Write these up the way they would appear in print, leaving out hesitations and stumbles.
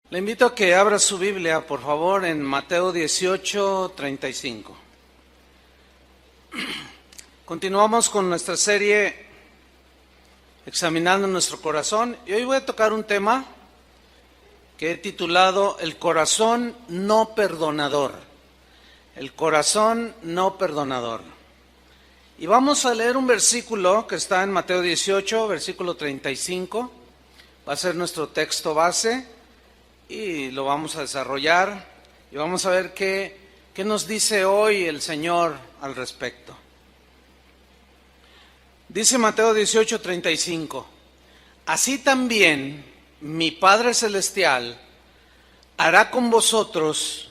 Le invito a que abra su Biblia, por favor, en Mateo 18:35. Continuamos con nuestra serie Examinando nuestro corazón, y hoy voy a tocar un tema que he titulado El corazón no perdonador. El corazón no perdonador. Y vamos a leer un versículo que está en Mateo 18, versículo 35. Va a ser nuestro texto base. Y lo vamos a desarrollar y vamos a ver qué nos dice hoy el Señor al respecto. Dice Mateo 18:35, así también mi Padre Celestial hará con vosotros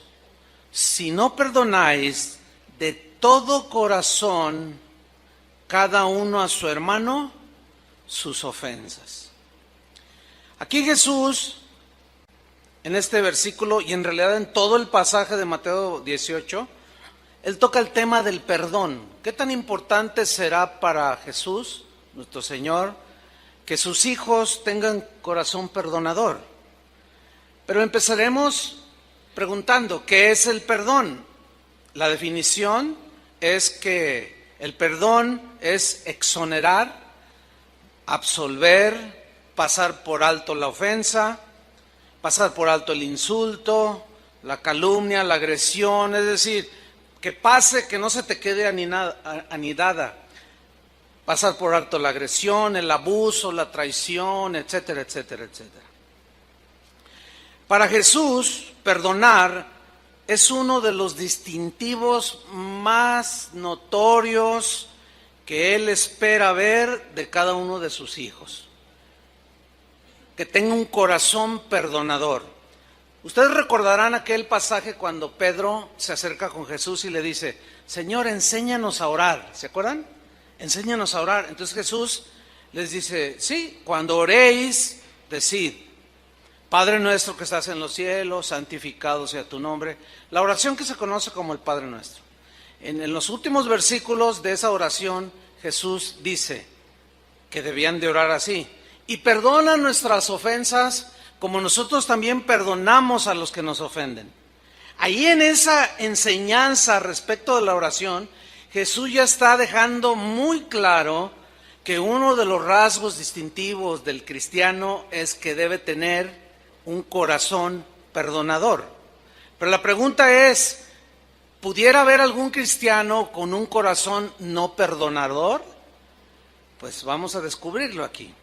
si no perdonáis de todo corazón cada uno a su hermano sus ofensas. Aquí Jesús, en este versículo y en realidad en todo el pasaje de Mateo 18, Él toca el tema del perdón. ¿Qué tan importante será para Jesús, nuestro Señor, que sus hijos tengan corazón perdonador? Pero empezaremos preguntando, ¿qué es el perdón? La definición es que el perdón es exonerar, absolver, pasar por alto la ofensa, pasar por alto el insulto, la calumnia, la agresión, es decir, que pase, que no se te quede anidada. Pasar por alto la agresión, el abuso, la traición, etcétera, etcétera, etcétera. Para Jesús, perdonar es uno de los distintivos más notorios que Él espera ver de cada uno de sus hijos. Que tenga un corazón perdonador. Ustedes recordarán aquel pasaje cuando Pedro se acerca con Jesús y le dice, Señor, enséñanos a orar. ¿Se acuerdan? Enséñanos a orar. Entonces Jesús les dice, sí, cuando oréis, decid, Padre nuestro que estás en los cielos, santificado sea tu nombre. La oración que se conoce como el Padre nuestro. En los últimos versículos de esa oración, Jesús dice que debían de orar así. Y perdona nuestras ofensas como nosotros también perdonamos a los que nos ofenden. Ahí en esa enseñanza respecto de la oración, Jesús ya está dejando muy claro que uno de los rasgos distintivos del cristiano es que debe tener un corazón perdonador. Pero la pregunta es, ¿pudiera haber algún cristiano con un corazón no perdonador? Pues vamos a descubrirlo aquí.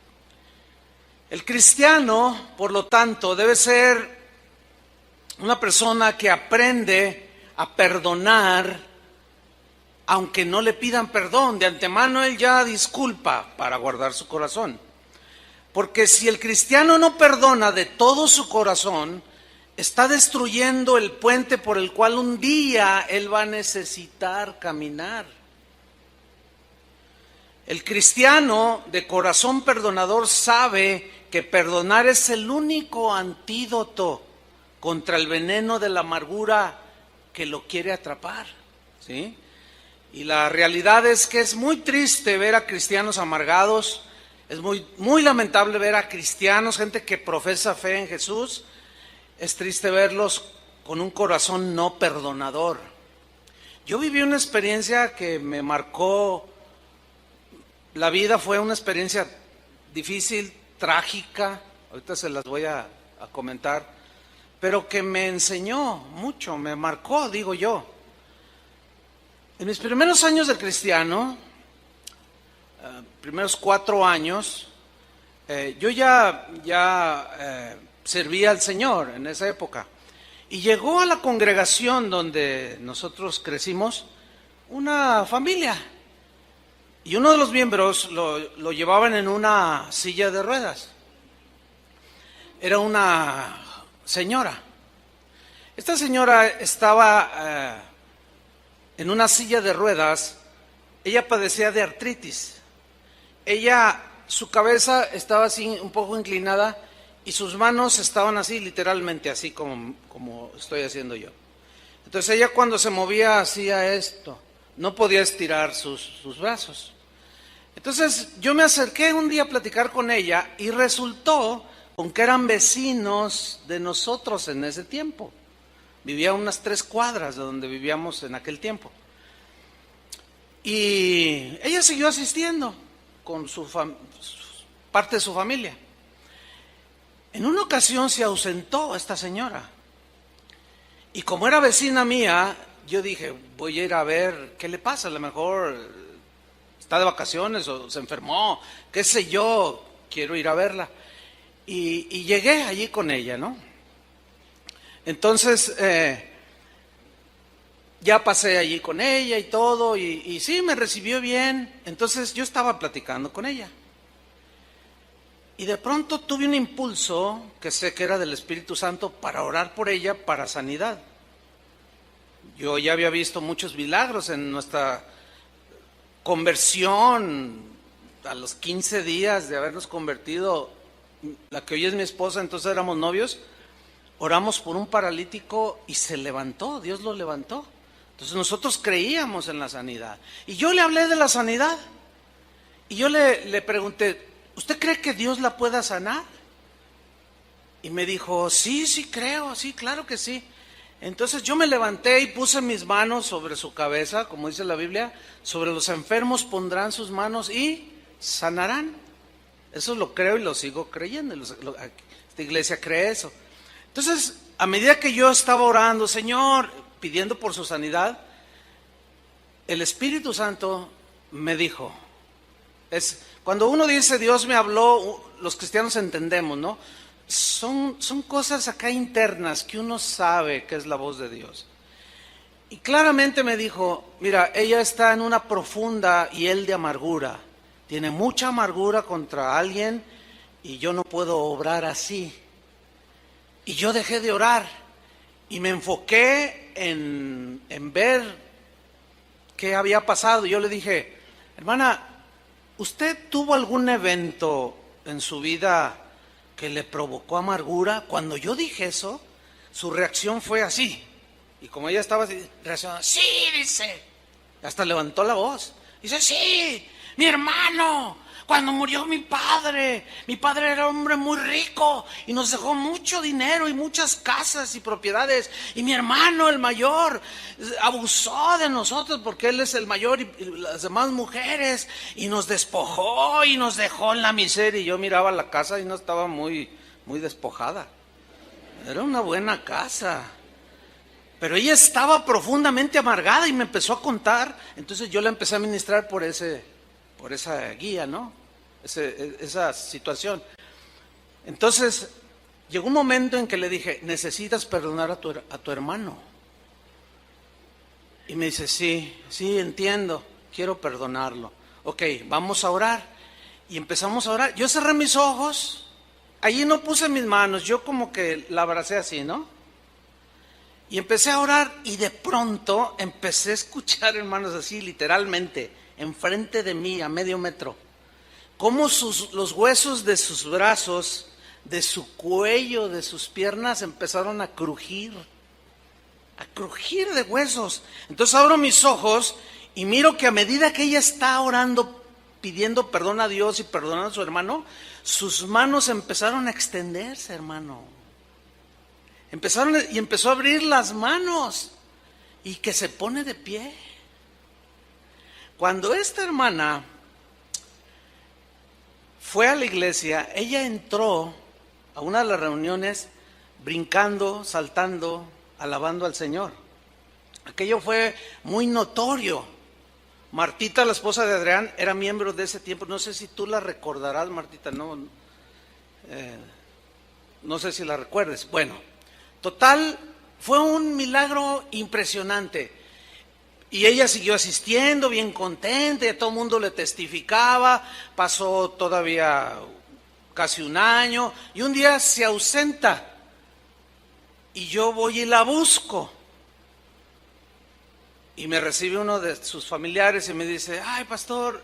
El cristiano, por lo tanto, debe ser una persona que aprende a perdonar, aunque no le pidan perdón. De antemano él ya disculpa para guardar su corazón. Porque si el cristiano no perdona de todo su corazón, está destruyendo el puente por el cual un día él va a necesitar caminar. El cristiano de corazón perdonador sabe que perdonar es el único antídoto contra el veneno de la amargura que lo quiere atrapar, ¿sí? Y la realidad es que es muy triste ver a cristianos amargados, es muy lamentable ver a cristianos, gente que profesa fe en Jesús, es triste verlos con un corazón no perdonador. Yo viví una experiencia que me marcó la vida, fue una experiencia difícil, trágica, ahorita se las voy a comentar, pero que me enseñó mucho, me marcó, digo yo. En mis primeros años de cristiano, primeros 4 años, yo ya servía al Señor en esa época. Y llegó a la congregación donde nosotros crecimos una familia. Y uno de los miembros lo llevaban en una silla de ruedas. Era una señora. Esta señora estaba en una silla de ruedas. Ella padecía de artritis. Su cabeza estaba así un poco inclinada y sus manos estaban así, literalmente así como estoy haciendo yo. Entonces ella cuando se movía hacía esto. No podía estirar sus brazos. Entonces yo me acerqué un día a platicar con ella y resultó aunque eran vecinos de nosotros en ese tiempo. Vivía a unas 3 cuadras de donde vivíamos en aquel tiempo. Y ella siguió asistiendo con parte de su familia. En una ocasión se ausentó esta señora. Y como era vecina mía, yo dije, voy a ir a ver qué le pasa. A lo mejor está de vacaciones o se enfermó, qué sé yo, quiero ir a verla. Y llegué allí con ella, ¿no? Entonces, ya pasé allí con ella y todo, y sí, me recibió bien. Entonces yo estaba platicando con ella. Y de pronto tuve un impulso, que sé que era del Espíritu Santo, para orar por ella para sanidad. Yo ya había visto muchos milagros en nuestra conversión, a los 15 días de habernos convertido, la que hoy es mi esposa, entonces éramos novios, oramos por un paralítico y se levantó, Dios lo levantó. Entonces nosotros creíamos en la sanidad. Y yo le hablé de la sanidad. Y yo le pregunté, ¿usted cree que Dios la pueda sanar? Y me dijo, sí, creo, sí, claro que sí. Entonces yo me levanté y puse mis manos sobre su cabeza, como dice la Biblia, sobre los enfermos pondrán sus manos y sanarán. Eso lo creo y lo sigo creyendo. Esta iglesia cree eso. Entonces, a medida que yo estaba orando, Señor, pidiendo por su sanidad, el Espíritu Santo me dijo, cuando uno dice Dios me habló, los cristianos entendemos, ¿no? Son cosas acá internas que uno sabe que es la voz de Dios. Y claramente me dijo, mira, ella está en una profunda hiel de amargura, tiene mucha amargura contra alguien y yo no puedo obrar así. Y yo dejé de orar y me enfoqué en ver qué había pasado. Yo le dije, hermana, ¿usted tuvo algún evento en su vida que le provocó amargura? Cuando yo dije eso, su reacción fue así. Y como ella estaba así, reaccionando, sí, dice. Hasta levantó la voz. Dice, sí, mi hermano, cuando murió mi padre era un hombre muy rico y nos dejó mucho dinero y muchas casas y propiedades. Y mi hermano, el mayor, abusó de nosotros porque él es el mayor y las demás mujeres y nos despojó y nos dejó en la miseria. Y yo miraba la casa y no estaba muy despojada. Era una buena casa. Pero ella estaba profundamente amargada y me empezó a contar. Entonces yo la empecé a ministrar por esa guía, ¿no? Esa situación. Entonces, llegó un momento en que le dije, necesitas perdonar a tu hermano. Y me dice, sí, entiendo, quiero perdonarlo. Ok, vamos a orar. Y empezamos a orar. Yo cerré mis ojos, allí no puse mis manos, yo como que la abracé así, ¿no? Y empecé a orar y de pronto empecé a escuchar, hermanos, así literalmente, enfrente de mí, a medio metro, cómo los huesos de sus brazos, de su cuello, de sus piernas empezaron a crujir de huesos. Entonces abro mis ojos y miro que a medida que ella está orando, pidiendo perdón a Dios y perdonando a su hermano, sus manos empezaron a extenderse, hermano. Empezó a abrir las manos y que se pone de pie. Cuando esta hermana fue a la iglesia, ella entró a una de las reuniones brincando, saltando, alabando al Señor. Aquello fue muy notorio. Martita, la esposa de Adrián, era miembro de ese tiempo. No sé si tú la recordarás, Martita, no sé si la recuerdes. Bueno, total, fue un milagro impresionante. Y ella siguió asistiendo, bien contenta, y a todo el mundo le testificaba. Pasó todavía casi un año, y un día se ausenta. Y yo voy y la busco. Y me recibe uno de sus familiares y me dice, ay, pastor,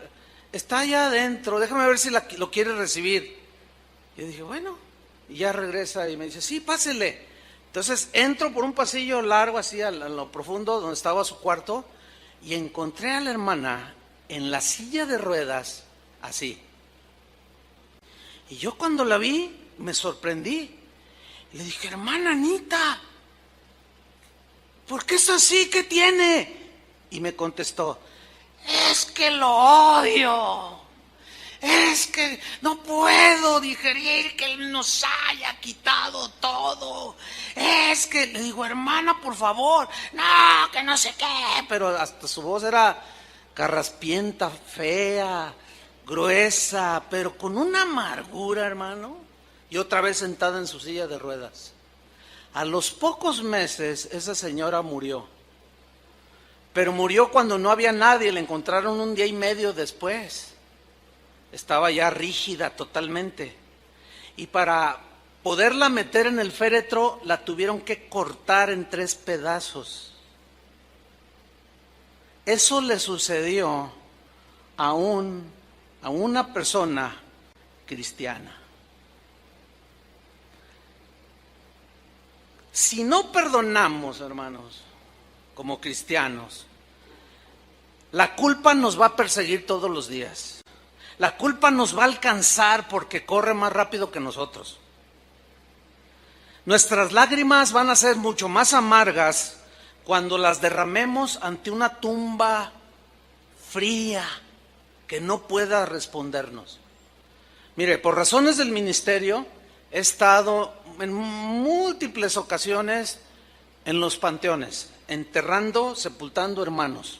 está allá adentro, déjame ver si lo quiere recibir. Yo dije, bueno, y ya regresa y me dice, sí, pásele. Entonces entro por un pasillo largo así a lo profundo donde estaba su cuarto y encontré a la hermana en la silla de ruedas así. Y yo cuando la vi me sorprendí. Le dije, hermana Anita, ¿por qué es así? ¿Qué tiene? Y me contestó, es que lo odio. Es que no puedo digerir que Él nos haya quitado todo. Es que, le digo, hermana, por favor, no, que no sé qué. Pero hasta su voz era carraspienta, fea, gruesa, pero con una amargura, hermano. Y otra vez sentada en su silla de ruedas. A los pocos meses esa señora murió. Pero murió cuando no había nadie, la encontraron un día y medio después. Estaba ya rígida totalmente. Y para poderla meter en el féretro, la tuvieron que cortar en 3 pedazos. Eso le sucedió a una persona cristiana. Si no perdonamos, hermanos, como cristianos, la culpa nos va a perseguir todos los días. La culpa nos va a alcanzar porque corre más rápido que nosotros. Nuestras lágrimas van a ser mucho más amargas cuando las derramemos ante una tumba fría que no pueda respondernos. Mire, por razones del ministerio he estado en múltiples ocasiones en los panteones, enterrando, sepultando hermanos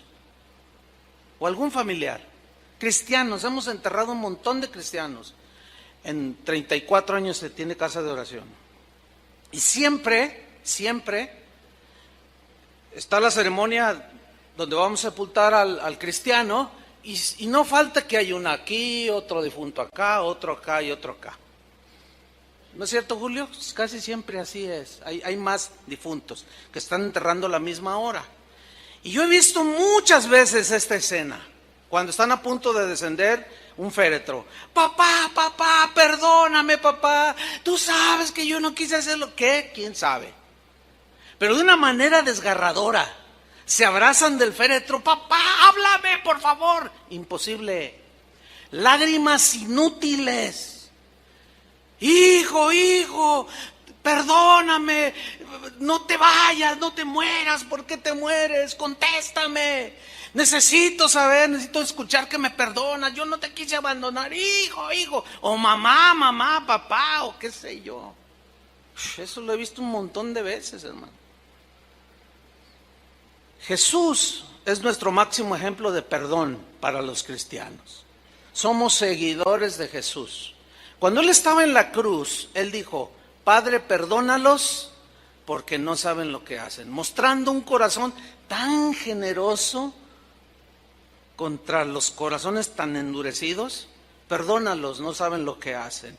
o algún familiar. Cristianos, hemos enterrado un montón de cristianos. En 34 años se tiene casa de oración. Y siempre está la ceremonia donde vamos a sepultar al cristiano y no falta que hay uno aquí, otro difunto acá, otro acá y otro acá. ¿No es cierto, Julio? Casi siempre así es. Hay más difuntos que están enterrando a la misma hora. Y yo he visto muchas veces esta escena. Cuando están a punto de descender un féretro. Papá, perdóname, papá. Tú sabes que yo no quise hacerlo. ¿Qué? ¿Quién sabe? Pero de una manera desgarradora. Se abrazan del féretro. Papá, háblame, por favor. Imposible. Lágrimas inútiles. Hijo, perdóname. No te vayas, no te mueras. ¿Por qué te mueres? Contéstame. Necesito saber, necesito escuchar que me perdonas. Yo no te quise abandonar, hijo. O mamá, papá, o qué sé yo. Eso lo he visto un montón de veces, hermano. Jesús es nuestro máximo ejemplo de perdón para los cristianos. Somos seguidores de Jesús. Cuando Él estaba en la cruz, Él dijo, Padre, perdónalos porque no saben lo que hacen. Mostrando un corazón tan generoso contra los corazones tan endurecidos. Perdónalos, no saben lo que hacen.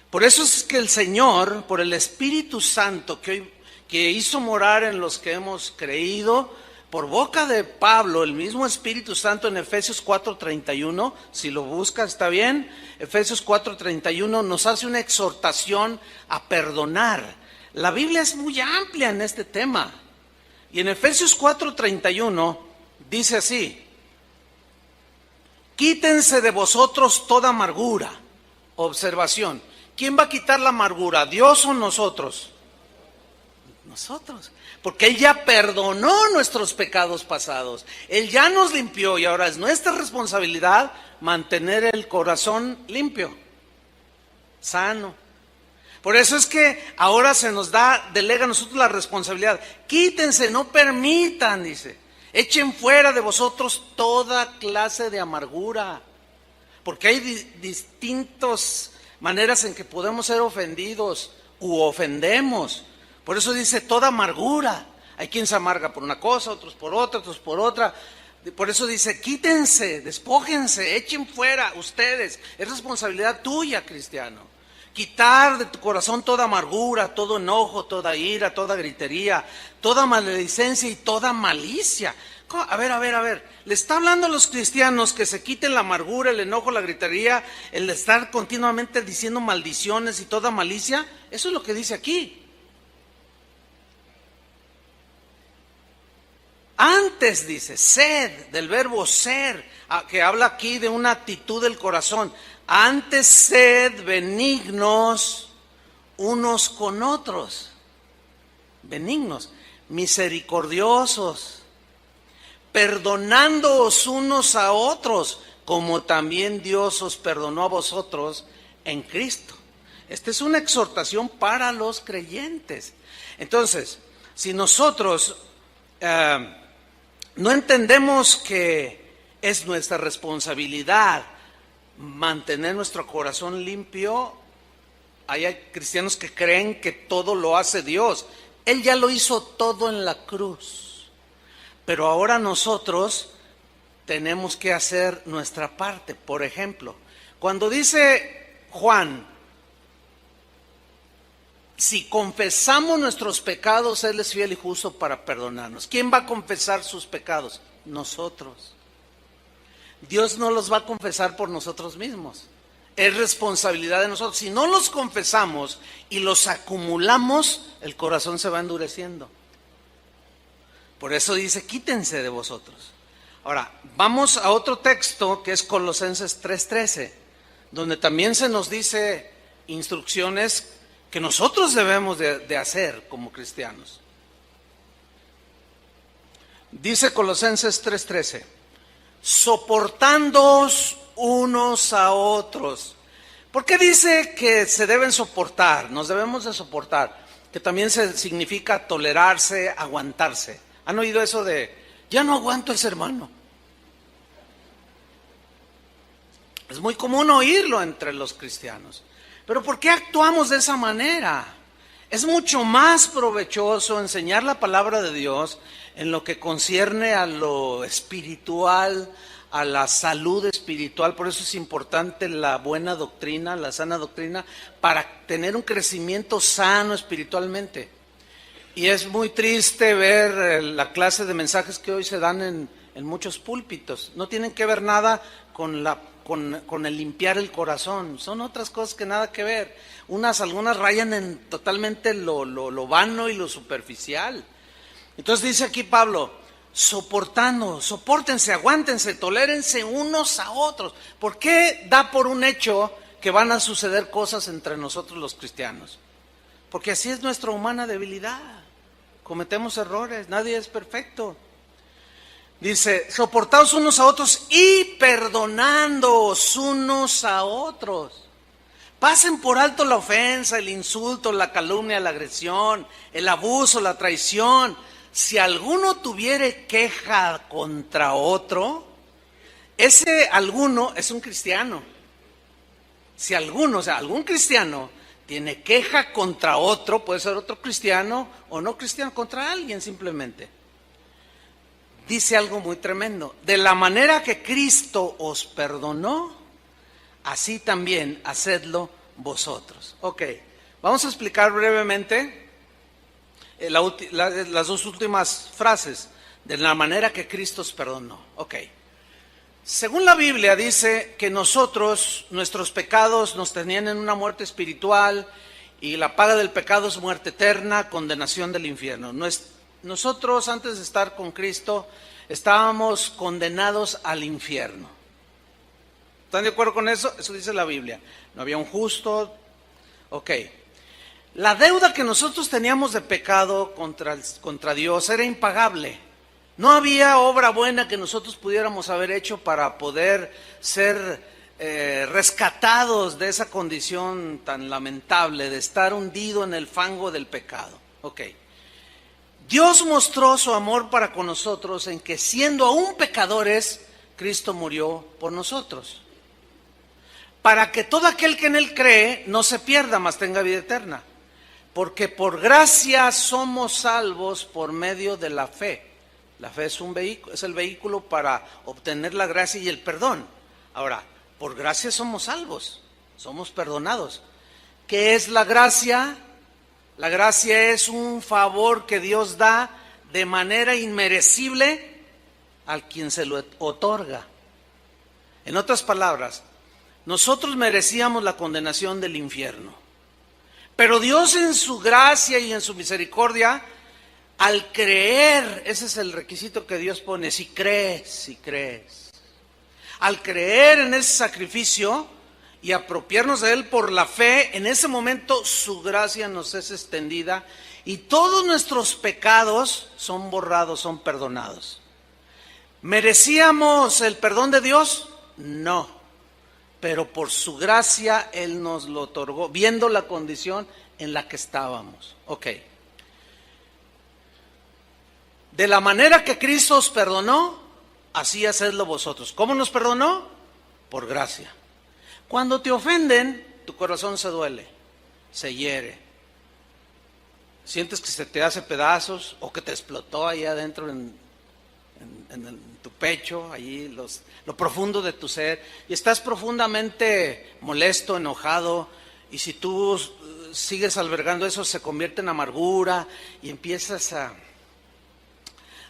Por eso es que el Señor, por el Espíritu Santo que hizo morar en los que hemos creído, por boca de Pablo, el mismo Espíritu Santo en Efesios 4:31, si lo busca está bien, Efesios 4:31 nos hace una exhortación a perdonar. La Biblia es muy amplia en este tema. Y en Efesios 4:31 dice así: quítense de vosotros toda amargura. Observación, ¿quién va a quitar la amargura? ¿Dios o nosotros? Nosotros, porque Él ya perdonó nuestros pecados pasados. Él ya nos limpió y ahora es nuestra responsabilidad mantener el corazón limpio, sano. Por eso es que ahora se nos delega a nosotros la responsabilidad. Quítense, no permitan, dice. Echen fuera de vosotros toda clase de amargura. Porque hay distintas maneras en que podemos ser ofendidos u ofendemos. Por eso dice toda amargura. Hay quien se amarga por una cosa, otros por otra, otros por otra. Por eso dice quítense, despójense, echen fuera ustedes. Es responsabilidad tuya, cristiano. Quitar de tu corazón toda amargura, todo enojo, toda ira, toda gritería, toda maledicencia y toda malicia. A ver. Le está hablando a los cristianos que se quiten la amargura, el enojo, la gritería, el estar continuamente diciendo maldiciones y toda malicia. Eso es lo que dice aquí. Antes dice, sed, del verbo ser, que habla aquí de una actitud del corazón. Antes sed benignos unos con otros, benignos, misericordiosos, perdonándoos unos a otros, como también Dios os perdonó a vosotros en Cristo. Esta es una exhortación para los creyentes. Entonces, si nosotros no entendemos que es nuestra responsabilidad mantener nuestro corazón limpio, hay cristianos que creen que todo lo hace Dios. Él ya lo hizo todo en la cruz. Pero ahora nosotros tenemos que hacer nuestra parte. Por ejemplo, cuando dice Juan, si confesamos nuestros pecados, Él es fiel y justo para perdonarnos. ¿Quién va a confesar sus pecados? Nosotros. Dios no los va a confesar por nosotros mismos. Es responsabilidad de nosotros. Si no los confesamos y los acumulamos, el corazón se va endureciendo. Por eso dice, quítense de vosotros. Ahora, vamos a otro texto que es Colosenses 3:13, donde también se nos dice instrucciones que nosotros debemos de hacer como cristianos. Dice Colosenses 3:13, soportándoos unos a otros. ¿Por qué dice que se deben soportar? Nos debemos de soportar, que también significa tolerarse, aguantarse. ¿Han oído eso de, ya no aguanto a ese hermano? Es muy común oírlo entre los cristianos. Pero ¿por qué actuamos de esa manera? Es mucho más provechoso enseñar la palabra de Dios en lo que concierne a lo espiritual, a la salud espiritual. Por eso es importante la buena doctrina, la sana doctrina, para tener un crecimiento sano espiritualmente. Y es muy triste ver la clase de mensajes que hoy se dan en muchos púlpitos. No tienen que ver nada con el limpiar el corazón. Son otras cosas que nada que ver. Algunas rayan en totalmente lo vano y lo superficial. Entonces dice aquí Pablo, sopórtense, aguántense, tolérense unos a otros. ¿Por qué da por un hecho que van a suceder cosas entre nosotros los cristianos? Porque así es nuestra humana debilidad. Cometemos errores, nadie es perfecto. Dice, soportaos unos a otros y perdonándoos unos a otros. Pasen por alto la ofensa, el insulto, la calumnia, la agresión, el abuso, la traición. Si alguno tuviere queja contra otro, ese alguno es un cristiano. Si alguno, algún cristiano tiene queja contra otro, puede ser otro cristiano o no cristiano, contra alguien simplemente. Dice algo muy tremendo, de la manera que Cristo os perdonó, así también hacedlo vosotros. Ok, vamos a explicar brevemente las dos últimas frases, de la manera que Cristo os perdonó. Ok, según la Biblia dice que nuestros pecados nos tenían en una muerte espiritual y la paga del pecado es muerte eterna, condenación del infierno. Nosotros antes de estar con Cristo estábamos condenados al infierno. ¿Están de acuerdo con eso? Eso dice la Biblia. No había un justo. Ok. La deuda que nosotros teníamos de pecado contra Dios era impagable. No había obra buena que nosotros pudiéramos haber hecho para poder ser rescatados de esa condición tan lamentable de estar hundido en el fango del pecado. Ok. Dios mostró su amor para con nosotros en que siendo aún pecadores, Cristo murió por nosotros. Para que todo aquel que en Él cree no se pierda, mas tenga vida eterna. Porque por gracia somos salvos por medio de la fe. La fe es el vehículo para obtener la gracia y el perdón. Ahora, por gracia somos salvos, somos perdonados. ¿Qué es la gracia? La gracia es un favor que Dios da de manera inmerecible al quien se lo otorga. En otras palabras, nosotros merecíamos la condenación del infierno. Pero Dios en su gracia y en su misericordia, al creer, ese es el requisito que Dios pone, si crees. Al creer en ese sacrificio y apropiarnos de Él por la fe, en ese momento su gracia nos es extendida y todos nuestros pecados son borrados, son perdonados. ¿Merecíamos el perdón de Dios? No, pero por su gracia Él nos lo otorgó, viendo la condición en la que estábamos. Ok. De la manera que Cristo os perdonó, así hacedlo vosotros. ¿Cómo nos perdonó? Por gracia. Cuando te ofenden, tu corazón se duele, se hiere. Sientes que se te hace pedazos o que te explotó ahí adentro en tu pecho, allí lo profundo de tu ser. Y estás profundamente molesto, enojado. Y si tú sigues albergando eso, se convierte en amargura y empiezas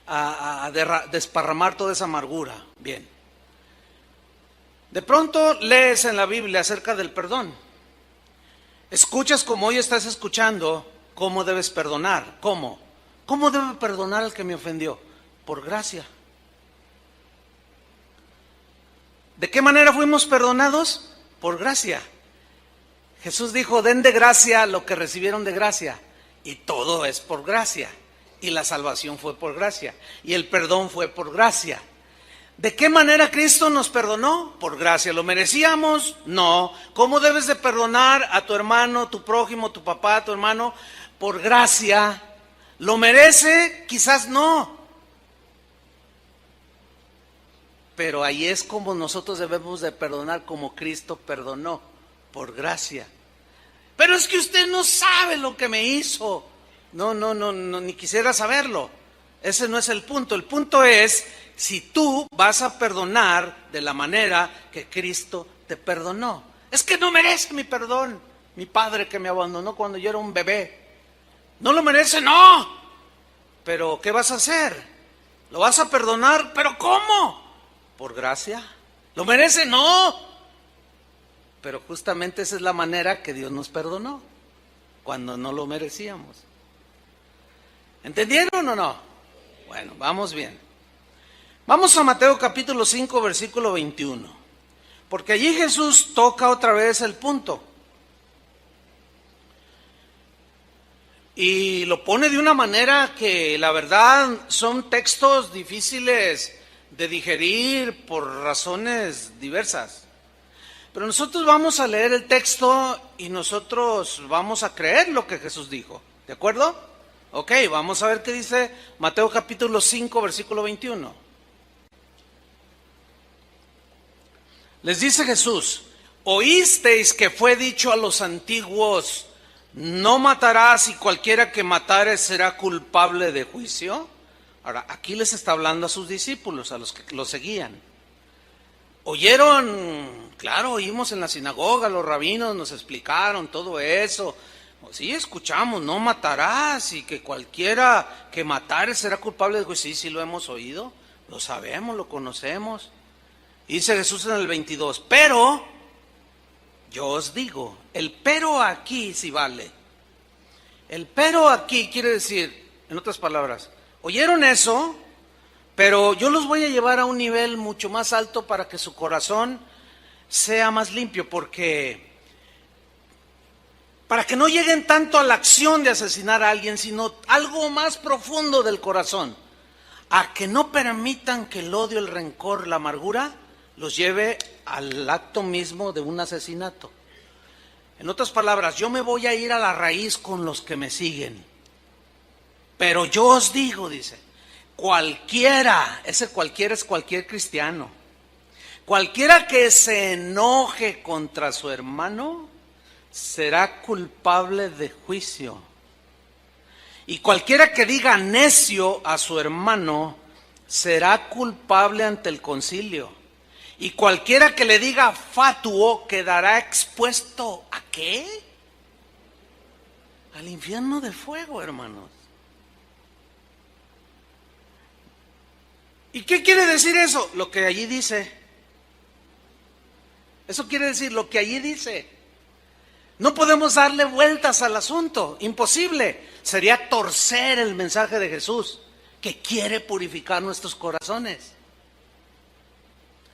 a desparramar toda esa amargura. Bien. De pronto lees en la Biblia acerca del perdón. Escuchas como hoy estás escuchando cómo debes perdonar. ¿Cómo? ¿Cómo debo perdonar al que me ofendió? Por gracia. ¿De qué manera fuimos perdonados? Por gracia. Jesús dijo, den de gracia lo que recibieron de gracia. Y todo es por gracia. Y la salvación fue por gracia. Y el perdón fue por gracia. ¿De qué manera Cristo nos perdonó? Por gracia. ¿Lo merecíamos? No. ¿Cómo debes de perdonar a tu hermano, tu prójimo, tu papá, tu hermano? Por gracia. ¿Lo merece? Quizás no. Pero ahí es como nosotros debemos de perdonar, como Cristo perdonó, por gracia. Pero es que usted no sabe lo que me hizo. No, ni quisiera saberlo. Ese no es el punto. El punto es si tú vas a perdonar de la manera que Cristo te perdonó. Es que no merece mi perdón. Mi padre que me abandonó cuando yo era un bebé. ¿No lo merece? No. Pero ¿qué vas a hacer? ¿Lo vas a perdonar? ¿Pero cómo? ¿Por gracia? ¿Lo merece? No. Pero justamente esa es la manera que Dios nos perdonó, cuando no lo merecíamos. ¿Entendieron o no? Bueno, vamos bien. Vamos a Mateo capítulo 5, versículo 21. Porque allí Jesús toca otra vez el punto. Y lo pone de una manera que la verdad son textos difíciles de digerir por razones diversas. Pero nosotros vamos a leer el texto y nosotros vamos a creer lo que Jesús dijo. ¿De acuerdo? Ok, vamos a ver qué dice Mateo capítulo 5, versículo 21. Les dice Jesús, oísteis que fue dicho a los antiguos, no matarás y cualquiera que matare será culpable de juicio. Ahora, aquí les está hablando a sus discípulos, a los que lo seguían. Oyeron, claro, oímos en la sinagoga, los rabinos nos explicaron todo eso. Sí, escuchamos, no matarás y que cualquiera que matare será culpable de juicio. Sí, lo hemos oído, lo sabemos, lo conocemos. Dice Jesús en el 22, pero yo os digo, el pero aquí sí vale. El pero aquí quiere decir, en otras palabras, oyeron eso, pero yo los voy a llevar a un nivel mucho más alto para que su corazón sea más limpio, porque para que no lleguen tanto a la acción de asesinar a alguien, sino algo más profundo del corazón, a que no permitan que el odio, el rencor, la amargura los lleve al acto mismo de un asesinato. En otras palabras, yo me voy a ir a la raíz con los que me siguen. Pero yo os digo, dice, cualquiera, ese cualquiera es cualquier cristiano, cualquiera que se enoje contra su hermano será culpable de juicio. Y cualquiera que diga necio a su hermano será culpable ante el concilio. Y cualquiera que le diga fatuo quedará expuesto ¿a qué? Al infierno de fuego, hermanos. ¿Y qué quiere decir eso? Lo que allí dice. Eso quiere decir lo que allí dice. No podemos darle vueltas al asunto, imposible. Sería torcer el mensaje de Jesús, que quiere purificar nuestros corazones.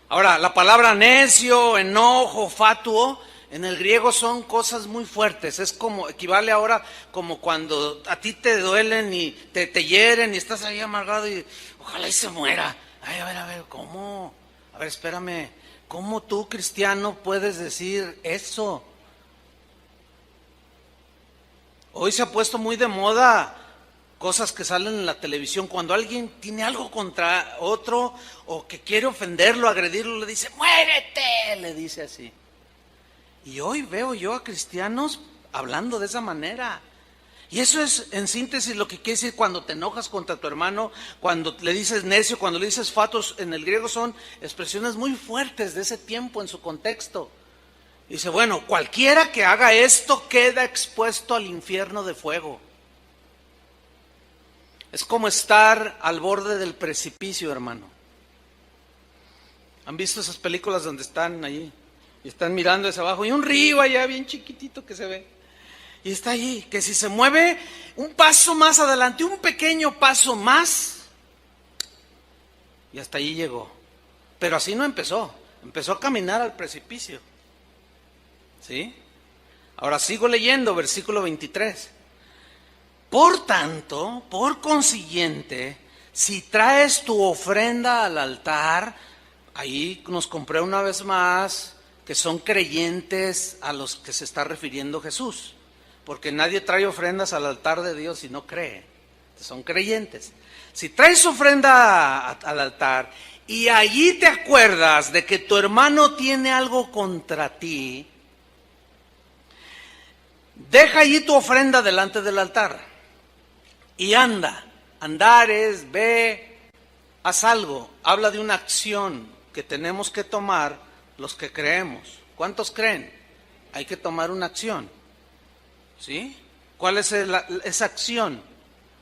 Ahora, la palabra necio, enojo, fatuo, En el griego son cosas muy fuertes, es como, equivale ahora como cuando a ti te duelen y te hieren y estás ahí amargado y ojalá y se muera. Ay, a ver, ¿cómo? A ver, espérame, ¿cómo tú, cristiano, puedes decir eso? Hoy se ha puesto muy de moda cosas que salen en la televisión. Cuando alguien tiene algo contra otro o que quiere ofenderlo, agredirlo, le dice, ¡muérete! Le dice así. Y hoy veo yo a cristianos hablando de esa manera. Y eso es en síntesis lo que quiere decir cuando te enojas contra tu hermano, cuando le dices necio, cuando le dices fatos. En el griego son expresiones muy fuertes de ese tiempo en su contexto. Dice, bueno, cualquiera que haga esto queda expuesto al infierno de fuego. Es como estar al borde del precipicio, hermano. ¿Han visto esas películas donde están allí y están mirando hacia abajo y un río allá bien chiquitito que se ve? Y está allí, que si se mueve un paso más adelante, un pequeño paso más, y hasta allí llegó. Pero así no empezó, empezó a caminar al precipicio. ¿Sí? Ahora sigo leyendo, versículo 23. Por tanto, por consiguiente, si traes tu ofrenda al altar, ahí nos compré una vez más que son creyentes a los que se está refiriendo Jesús, porque nadie trae ofrendas al altar de Dios si no cree, son creyentes. Si traes ofrenda al altar y allí te acuerdas de que tu hermano tiene algo contra ti, deja allí tu ofrenda delante del altar y anda. Andar es, ve, haz algo. Habla de una acción que tenemos que tomar los que creemos. ¿Cuántos creen? Hay que tomar una acción. ¿Sí? ¿Cuál es esa acción?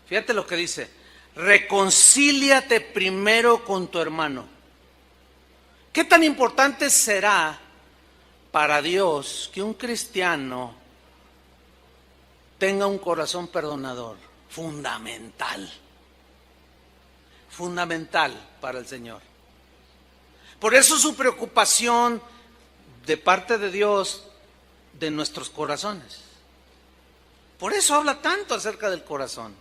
Fíjate lo que dice. Reconcíliate primero con tu hermano. ¿Qué tan importante será para Dios que un cristiano tenga un corazón perdonador? Fundamental. Fundamental para el Señor. Por eso su preocupación de parte de Dios de nuestros corazones. Por eso habla tanto acerca del corazón.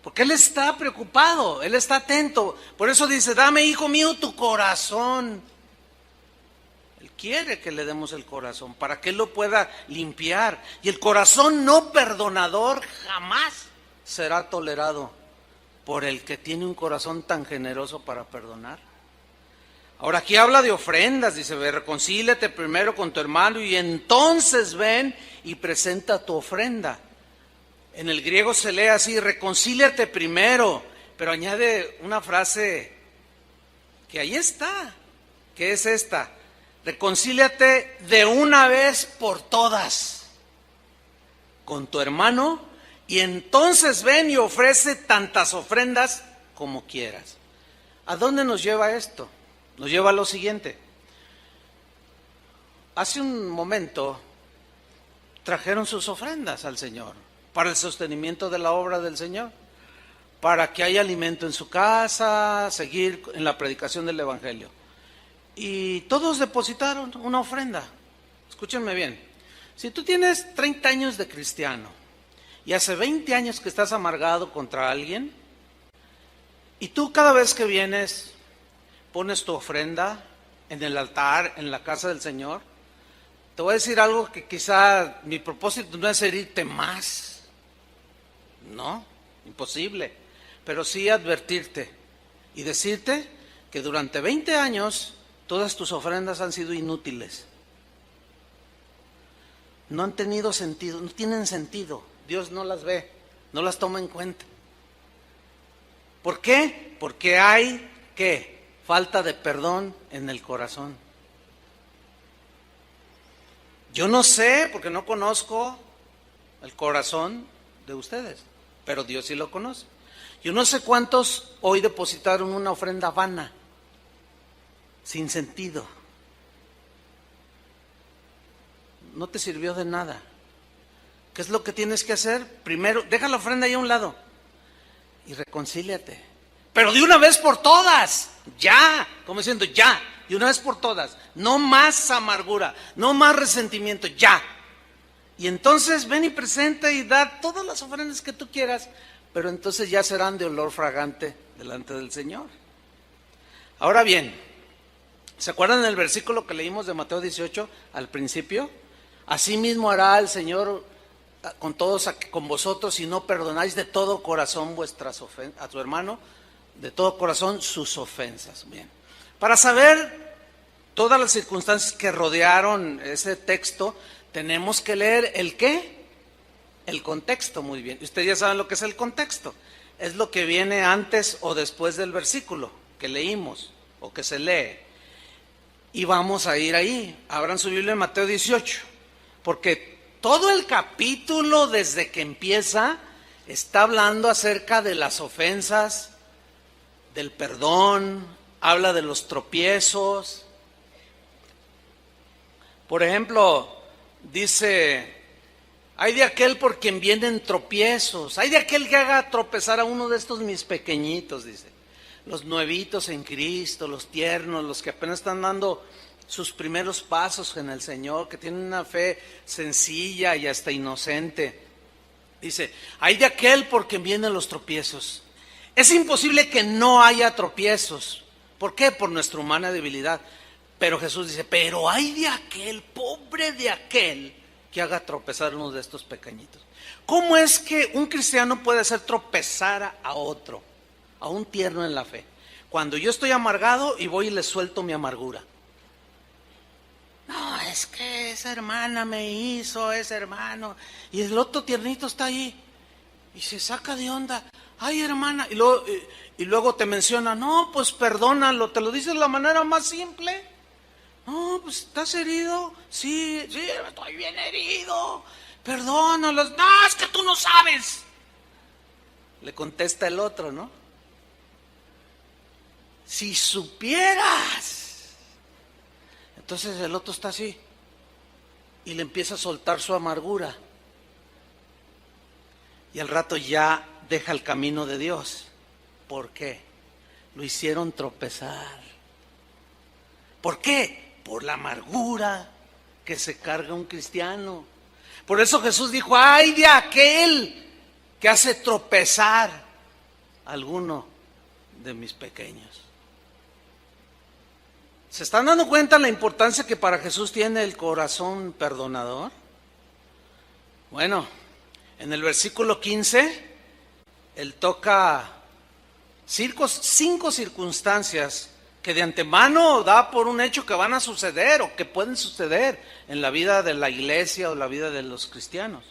Porque Él está preocupado, Él está atento. Por eso dice, dame, hijo mío, tu corazón. Él quiere que le demos el corazón para que Él lo pueda limpiar. Y el corazón no perdonador jamás será tolerado por el que tiene un corazón tan generoso para perdonar. Ahora aquí habla de ofrendas, dice, ve, reconcíliate primero con tu hermano y entonces ven y presenta tu ofrenda. En el griego se lee así, reconcíliate primero, pero añade una frase que ahí está, que es esta, reconcíliate de una vez por todas con tu hermano y entonces ven y ofrece tantas ofrendas como quieras. ¿A dónde nos lleva esto? Nos lleva a lo siguiente. Hace un momento trajeron sus ofrendas al Señor para el sostenimiento de la obra del Señor, para que haya alimento en su casa, seguir en la predicación del Evangelio. Y todos depositaron una ofrenda. Escúchenme bien. Si tú tienes 30 años de cristiano y hace 20 años que estás amargado contra alguien, y tú cada vez que vienes pones tu ofrenda en el altar, en la casa del Señor, te voy a decir algo que quizá mi propósito no es herirte más, no, imposible, pero sí advertirte y decirte que durante 20 años todas tus ofrendas han sido inútiles, no han tenido sentido, no tienen sentido, Dios no las ve, no las toma en cuenta. ¿Por qué? Porque hay, ¿qué? Falta de perdón en el corazón. Yo no sé, porque no conozco el corazón de ustedes, pero Dios sí lo conoce. Yo no sé cuántos hoy depositaron una ofrenda vana, sin sentido. No te sirvió de nada. ¿Qué es lo que tienes que hacer? Primero, deja la ofrenda ahí a un lado y reconcíliate. Pero de una vez por todas, ya, como diciendo, ya, y una vez por todas, no más amargura, no más resentimiento, ya. Y entonces ven y presenta y da todas las ofrendas que tú quieras, pero entonces ya serán de olor fragante delante del Señor. Ahora bien, ¿se acuerdan del versículo que leímos de Mateo 18 al principio? Asimismo hará el Señor con todos, con vosotros, si no perdonáis de todo corazón vuestras ofensas, a tu hermano, de todo corazón sus ofensas. Bien, para saber todas las circunstancias que rodearon ese texto, tenemos que leer ¿el qué? El contexto, muy bien. Ustedes ya saben lo que es el contexto. Es lo que viene antes o después del versículo que leímos o que se lee. Y vamos a ir ahí. Abran su Biblia en Mateo 18, porque todo el capítulo desde que empieza está hablando acerca de las ofensas, del perdón, habla de los tropiezos. Por ejemplo, dice: hay de aquel por quien vienen tropiezos, hay de aquel que haga tropezar a uno de estos mis pequeñitos, dice. Los nuevitos en Cristo, los tiernos, los que apenas están dando sus primeros pasos en el Señor, que tienen una fe sencilla y hasta inocente. Dice: hay de aquel por quien vienen los tropiezos. Es imposible que no haya tropiezos. ¿Por qué? Por nuestra humana debilidad. Pero Jesús dice: pero hay de aquel, pobre de aquel, que haga tropezar a uno de estos pequeñitos. ¿Cómo es que un cristiano puede hacer tropezar a otro, a un tierno en la fe? Cuando yo estoy amargado y voy y le suelto mi amargura. No, es que esa hermana me hizo, ese hermano, y el otro tiernito está ahí y se saca de onda. Ay, hermana, y luego te menciona: no, pues perdónalo, te lo dice de la manera más simple. No, pues ¿estás herido? Sí, estoy bien herido. Perdónalo. No, es que tú no sabes. Le contesta el otro, ¿no? Si supieras. Entonces el otro está así y le empieza a soltar su amargura. Y al rato ya deja el camino de Dios. ¿Por qué? Lo hicieron tropezar. ¿Por qué? Por la amargura que se carga un cristiano. Por eso Jesús dijo: ay de aquel que hace tropezar a alguno de mis pequeños. ¿Se están dando cuenta la importancia que para Jesús tiene el corazón perdonador? Bueno, en el versículo 15, Él toca 5 circunstancias que de antemano da por un hecho que van a suceder o que pueden suceder en la vida de la iglesia o la vida de los cristianos.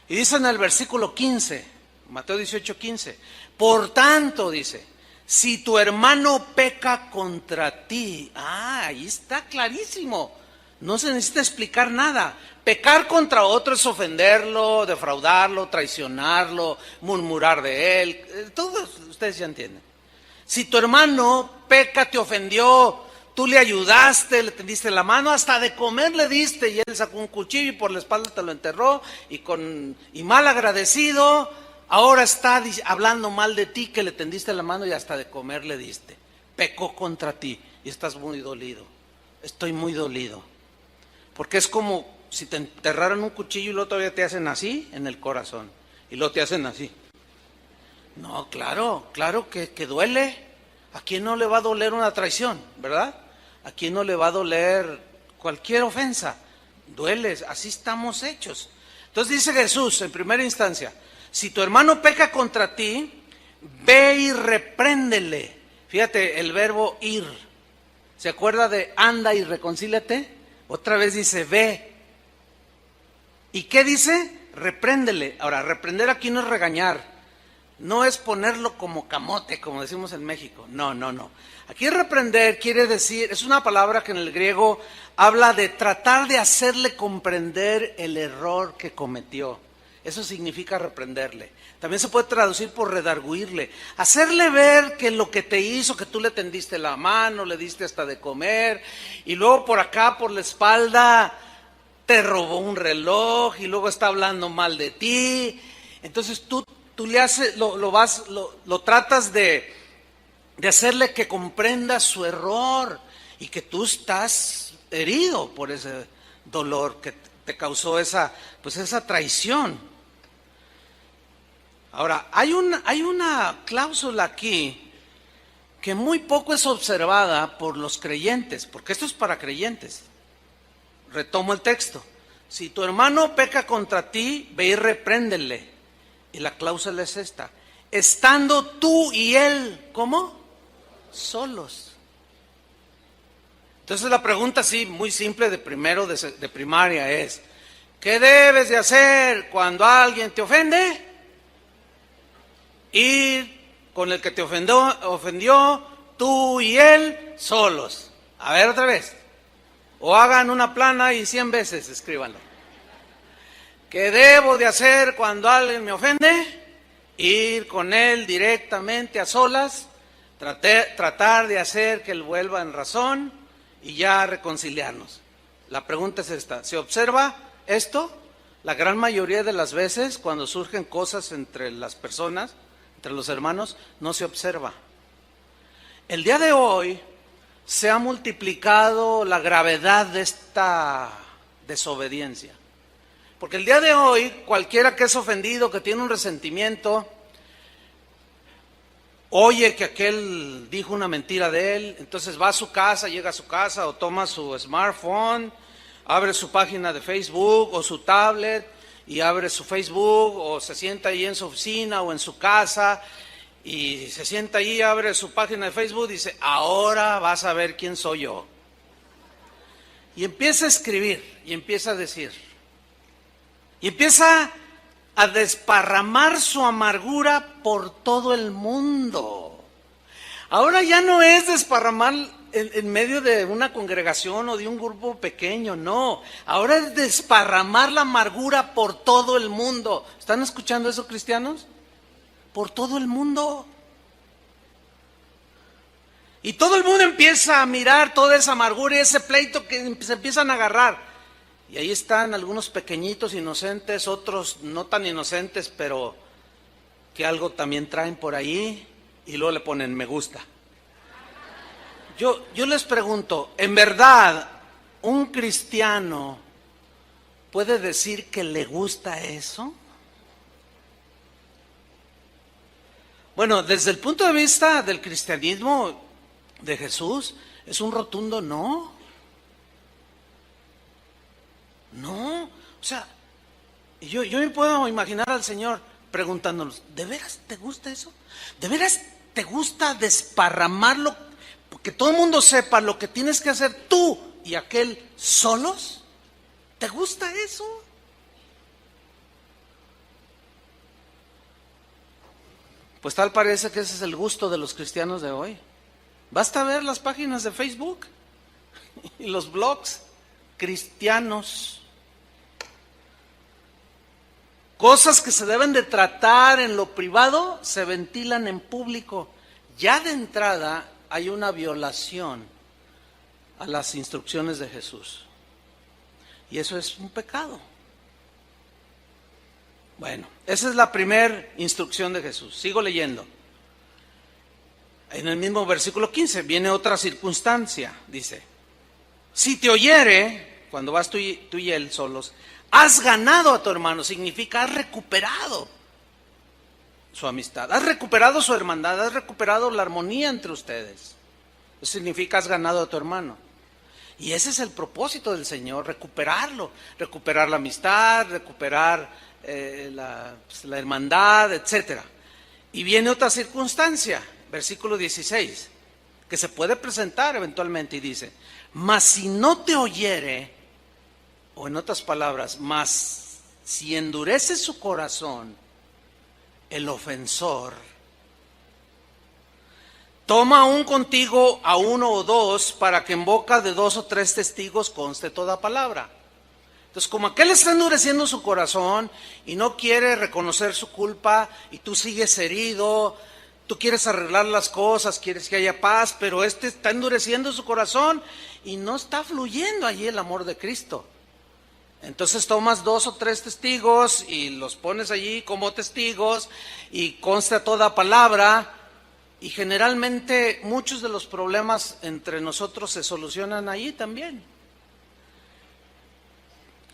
Y dice en el versículo 15, Mateo 18, 15, por tanto, dice, si tu hermano peca contra ti, ahí está clarísimo, no se necesita explicar nada. Pecar contra otro es ofenderlo, defraudarlo, traicionarlo, murmurar de él, todos ustedes ya entienden. Si tu hermano peca, te ofendió, tú le ayudaste, le tendiste la mano, hasta de comer le diste, y él sacó un cuchillo y por la espalda te lo enterró, y mal agradecido, ahora está hablando mal de ti, que le tendiste la mano y hasta de comer le diste. Pecó contra ti y estás muy dolido. Estoy muy dolido. Porque es como si te enterraran un cuchillo y luego todavía te hacen así en el corazón, y luego te hacen así. No, claro que duele. ¿A quién no le va a doler una traición, verdad? ¿A quién no le va a doler cualquier ofensa? Duele, así estamos hechos. Entonces dice Jesús en primera instancia: si tu hermano peca contra ti, ve y repréndele. Fíjate el verbo ir. ¿Se acuerda de anda y reconcíliate? Otra vez dice ve. ¿Y qué dice? Repréndele. Ahora, reprender aquí no es regañar. No es ponerlo como camote, como decimos en México. No. Aquí reprender quiere decir, es una palabra que en el griego habla de tratar de hacerle comprender el error que cometió. Eso significa reprenderle. También se puede traducir por redarguirle. Hacerle ver que lo que te hizo, que tú le tendiste la mano, le diste hasta de comer, y luego por acá, por la espalda, te robó un reloj, y luego está hablando mal de ti. Entonces tú le haces, lo tratas de hacerle que comprenda su error. y que tú estás herido por ese dolor que te causó esa traición. Ahora, hay una cláusula aquí que muy poco es observada por los creyentes, porque esto es para creyentes. Retomo el texto. Si tu hermano peca contra ti, ve y repréndele. Y la cláusula es esta: estando tú y él, ¿cómo? Solos. Entonces la pregunta así, muy simple de primero de primaria es: ¿qué debes de hacer cuando alguien te ofende? Ir con el que te ofendió, tú y él solos. A ver otra vez. O hagan una plana y 100 veces escríbanlo. ¿Qué debo de hacer cuando alguien me ofende? Ir con él directamente a solas, tratar de hacer que él vuelva en razón y ya reconciliarnos. La pregunta es esta: ¿se observa esto? La gran mayoría de las veces cuando surgen cosas entre las personas, entre los hermanos, no se observa. El día de hoy se ha multiplicado la gravedad de esta desobediencia. Porque el día de hoy, cualquiera que es ofendido, que tiene un resentimiento, oye que aquel dijo una mentira de él, entonces va a su casa, llega a su casa o toma su smartphone, abre su página de Facebook o su tablet y abre su Facebook, o se sienta ahí en su oficina o en su casa y se sienta ahí, abre su página de Facebook y dice: ahora vas a ver quién soy yo. Y empieza a escribir y empieza a decir y empieza a desparramar su amargura por todo el mundo. Ahora ya no es desparramar en medio de una congregación o de un grupo pequeño, no. Ahora es desparramar la amargura por todo el mundo. ¿Están escuchando eso, cristianos? Por todo el mundo. Y todo el mundo empieza a mirar toda esa amargura y ese pleito que se empiezan a agarrar. Y ahí están algunos pequeñitos inocentes, otros no tan inocentes, pero que algo también traen por ahí y luego le ponen me gusta. Yo les pregunto, ¿en verdad un cristiano puede decir que le gusta eso? Bueno, desde el punto de vista del cristianismo de Jesús, es un rotundo no. No, o sea, yo me puedo imaginar al Señor preguntándonos: ¿de veras te gusta eso? ¿De veras te gusta desparramarlo? Que todo el mundo sepa lo que tienes que hacer tú y aquel solos. ¿Te gusta eso? Pues tal parece que ese es el gusto de los cristianos de hoy. Basta ver las páginas de Facebook y los blogs cristianos. Cosas que se deben de tratar en lo privado se ventilan en público. Ya de entrada hay una violación a las instrucciones de Jesús. Y eso es un pecado. Bueno, esa es la primera instrucción de Jesús. Sigo leyendo. En el mismo versículo 15 viene otra circunstancia. Dice: si te oyere, cuando vas tú y él solos, has ganado a tu hermano. Significa has recuperado su amistad, has recuperado su hermandad, has recuperado la armonía entre ustedes. Eso significa has ganado a tu hermano. Y ese es el propósito del Señor: recuperarlo, recuperar la amistad, recuperar la hermandad, etc. Y viene otra circunstancia, versículo 16, que se puede presentar eventualmente y dice: mas si no te oyere, o en otras palabras, mas si endurece su corazón el ofensor, toma aún contigo a uno o dos, para que en boca de 2 o 3 testigos conste toda palabra. Entonces, como aquel está endureciendo su corazón y no quiere reconocer su culpa, y tú sigues herido, tú quieres arreglar las cosas, quieres que haya paz, pero este está endureciendo su corazón y no está fluyendo allí el amor de Cristo. Entonces tomas 2 o 3 testigos y los pones allí como testigos y consta toda palabra, Y generalmente muchos de los problemas entre nosotros se solucionan allí también.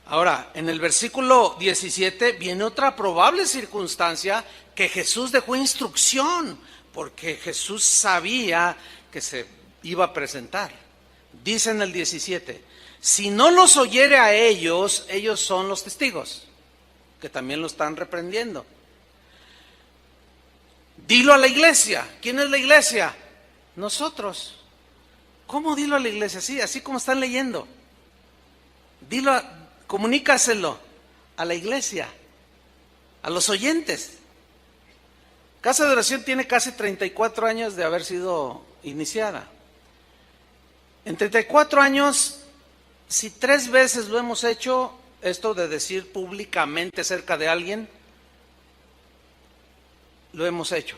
Ahora, en el versículo 17 viene otra probable circunstancia que Jesús dejó instrucción, porque Jesús sabía que se iba a presentar. Dice en el 17, si no los oyere a ellos, ellos son los testigos, que también lo están reprendiendo. Dilo a la iglesia. ¿Quién es la iglesia? Nosotros. ¿Cómo dilo a la iglesia? Sí, así como están leyendo. Comunícaselo a la iglesia, a los oyentes. Casa de Oración tiene casi 34 años de haber sido iniciada. En 34 años, si 3 veces lo hemos hecho, esto de decir públicamente acerca de alguien, lo hemos hecho.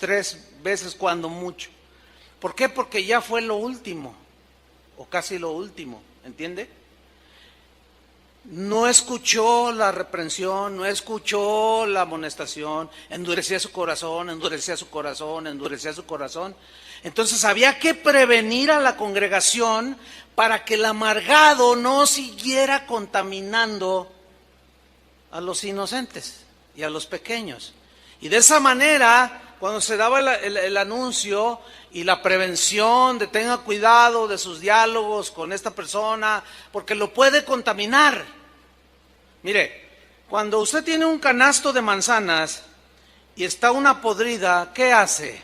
3 veces cuando mucho. ¿Por qué? Porque ya fue lo último, o casi lo último, ¿entiende? No escuchó la reprensión, no escuchó la amonestación, endurecía su corazón, endurecía su corazón, endurecía su corazón. Entonces había que prevenir a la congregación para que el amargado no siguiera contaminando a los inocentes y a los pequeños. Y de esa manera, cuando se daba el anuncio y la prevención de tenga cuidado de sus diálogos con esta persona, porque lo puede contaminar. Mire, cuando usted tiene un canasto de manzanas y está una podrida, ¿qué hace?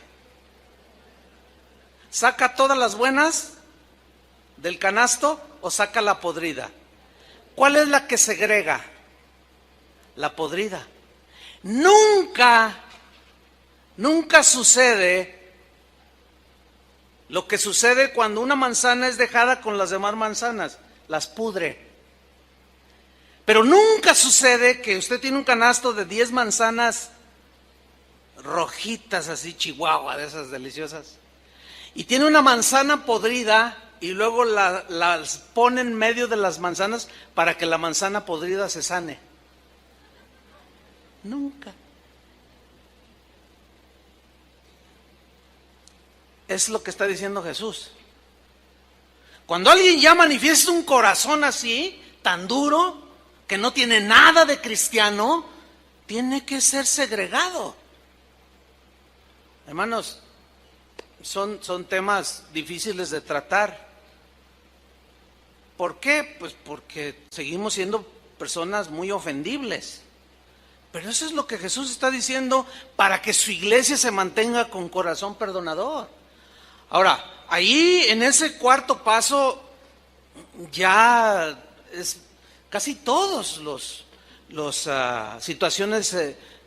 ¿Saca todas las buenas del canasto o saca la podrida? ¿Cuál es la que segrega? La podrida. Nunca sucede lo que sucede cuando una manzana es dejada con las demás manzanas, las pudre. Pero nunca sucede que usted tiene un canasto de 10 manzanas rojitas, así chihuahua, de esas deliciosas, y tiene una manzana podrida y luego las pone en medio de las manzanas para que la manzana podrida se sane. Nunca. Es lo que está diciendo Jesús. Cuando alguien ya manifiesta un corazón así, tan duro, que no tiene nada de cristiano, tiene que ser segregado. Hermanos, son temas difíciles de tratar. ¿Por qué? Pues porque seguimos siendo personas muy ofendibles. Pero eso es lo que Jesús está diciendo para que su iglesia se mantenga con corazón perdonador. Ahora, ahí en ese cuarto paso ya es casi todos los situaciones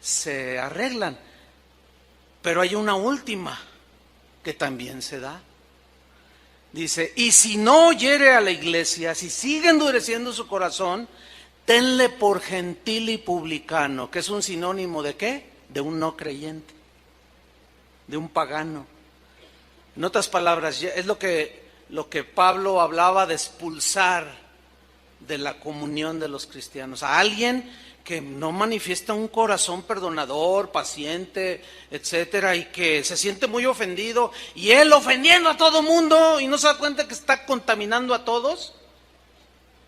se arreglan. Pero hay una última que también se da. Dice, y si no oyere a la iglesia, si sigue endureciendo su corazón, tenle por gentil y publicano, que es un sinónimo de ¿qué? De un no creyente, de un pagano. En otras palabras, es lo que Pablo hablaba de expulsar de la comunión de los cristianos. A alguien que no manifiesta un corazón perdonador, paciente, etcétera, y que se siente muy ofendido, y él ofendiendo a todo mundo y no se da cuenta que está contaminando a todos.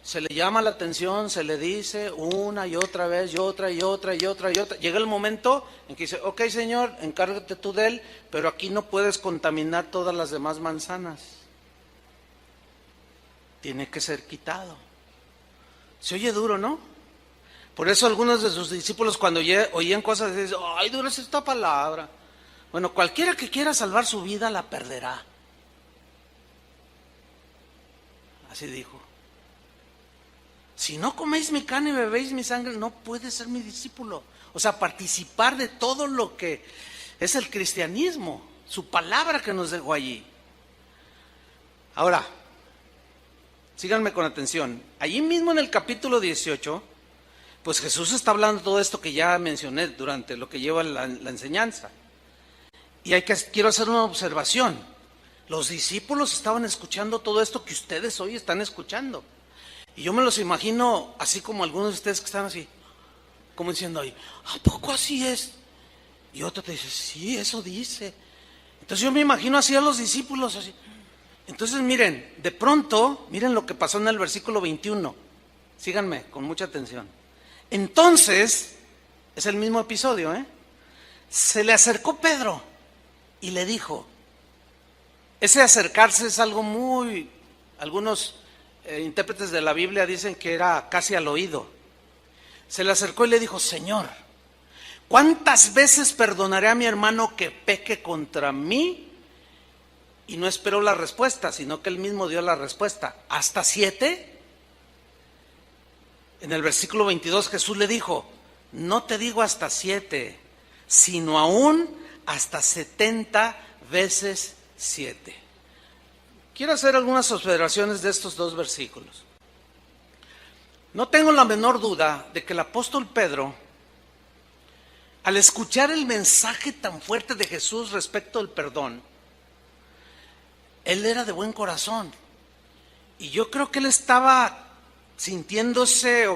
Se le llama la atención, se le dice una y otra vez, y otra y otra y otra y otra. Llega el momento en que dice, ok Señor, encárgate tú de él, pero aquí no puedes contaminar todas las demás manzanas. Tiene que ser quitado. Se oye duro, ¿no? Por eso algunos de sus discípulos cuando oían cosas dicen, ay, dura es esta palabra. Bueno, cualquiera que quiera salvar su vida la perderá. Así dijo. Si no coméis mi carne y bebéis mi sangre, no puedes ser mi discípulo. O sea, participar de todo lo que es el cristianismo, su palabra que nos dejó allí. Ahora, síganme con atención. Allí mismo en el capítulo 18, pues Jesús está hablando todo esto que ya mencioné durante lo que lleva la enseñanza. Y quiero hacer una observación. Los discípulos estaban escuchando todo esto que ustedes hoy están escuchando. Y yo me los imagino así como algunos de ustedes que están así, como diciendo, ¿a poco así es? Y otro te dice, sí, eso dice. Entonces yo me imagino así a los discípulos, así. Entonces miren, de pronto, miren lo que pasó en el versículo 21. Síganme con mucha atención. Entonces, es el mismo episodio, se le acercó Pedro y le dijo, ese acercarse es algo muy, algunos intérpretes de la Biblia dicen que era casi al oído. Se le acercó y le dijo, Señor, ¿cuántas veces perdonaré a mi hermano que peque contra mí? Y no esperó la respuesta, sino que él mismo dio la respuesta. ¿Hasta 7? En el versículo 22 Jesús le dijo, no te digo hasta 7, sino aún hasta 70 veces 7. Quiero hacer algunas observaciones de estos dos versículos. No tengo la menor duda de que el apóstol Pedro, al escuchar el mensaje tan fuerte de Jesús respecto al perdón, él era de buen corazón. Y yo creo que él estaba sintiéndose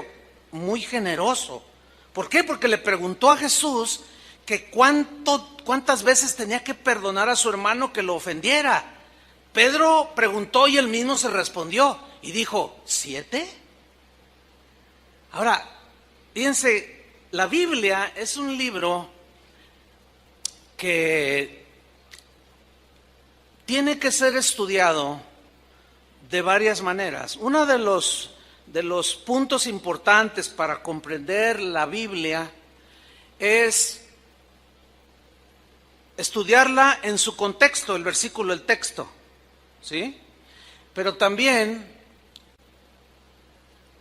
muy generoso. ¿Por qué? Porque le preguntó a Jesús que cuántas veces tenía que perdonar a su hermano que lo ofendiera. Pedro preguntó y él mismo se respondió y dijo, ¿7? Ahora, fíjense, la Biblia es un libro que tiene que ser estudiado de varias maneras. Uno de los puntos importantes para comprender la Biblia es estudiarla en su contexto, el versículo, el texto, ¿sí? Pero también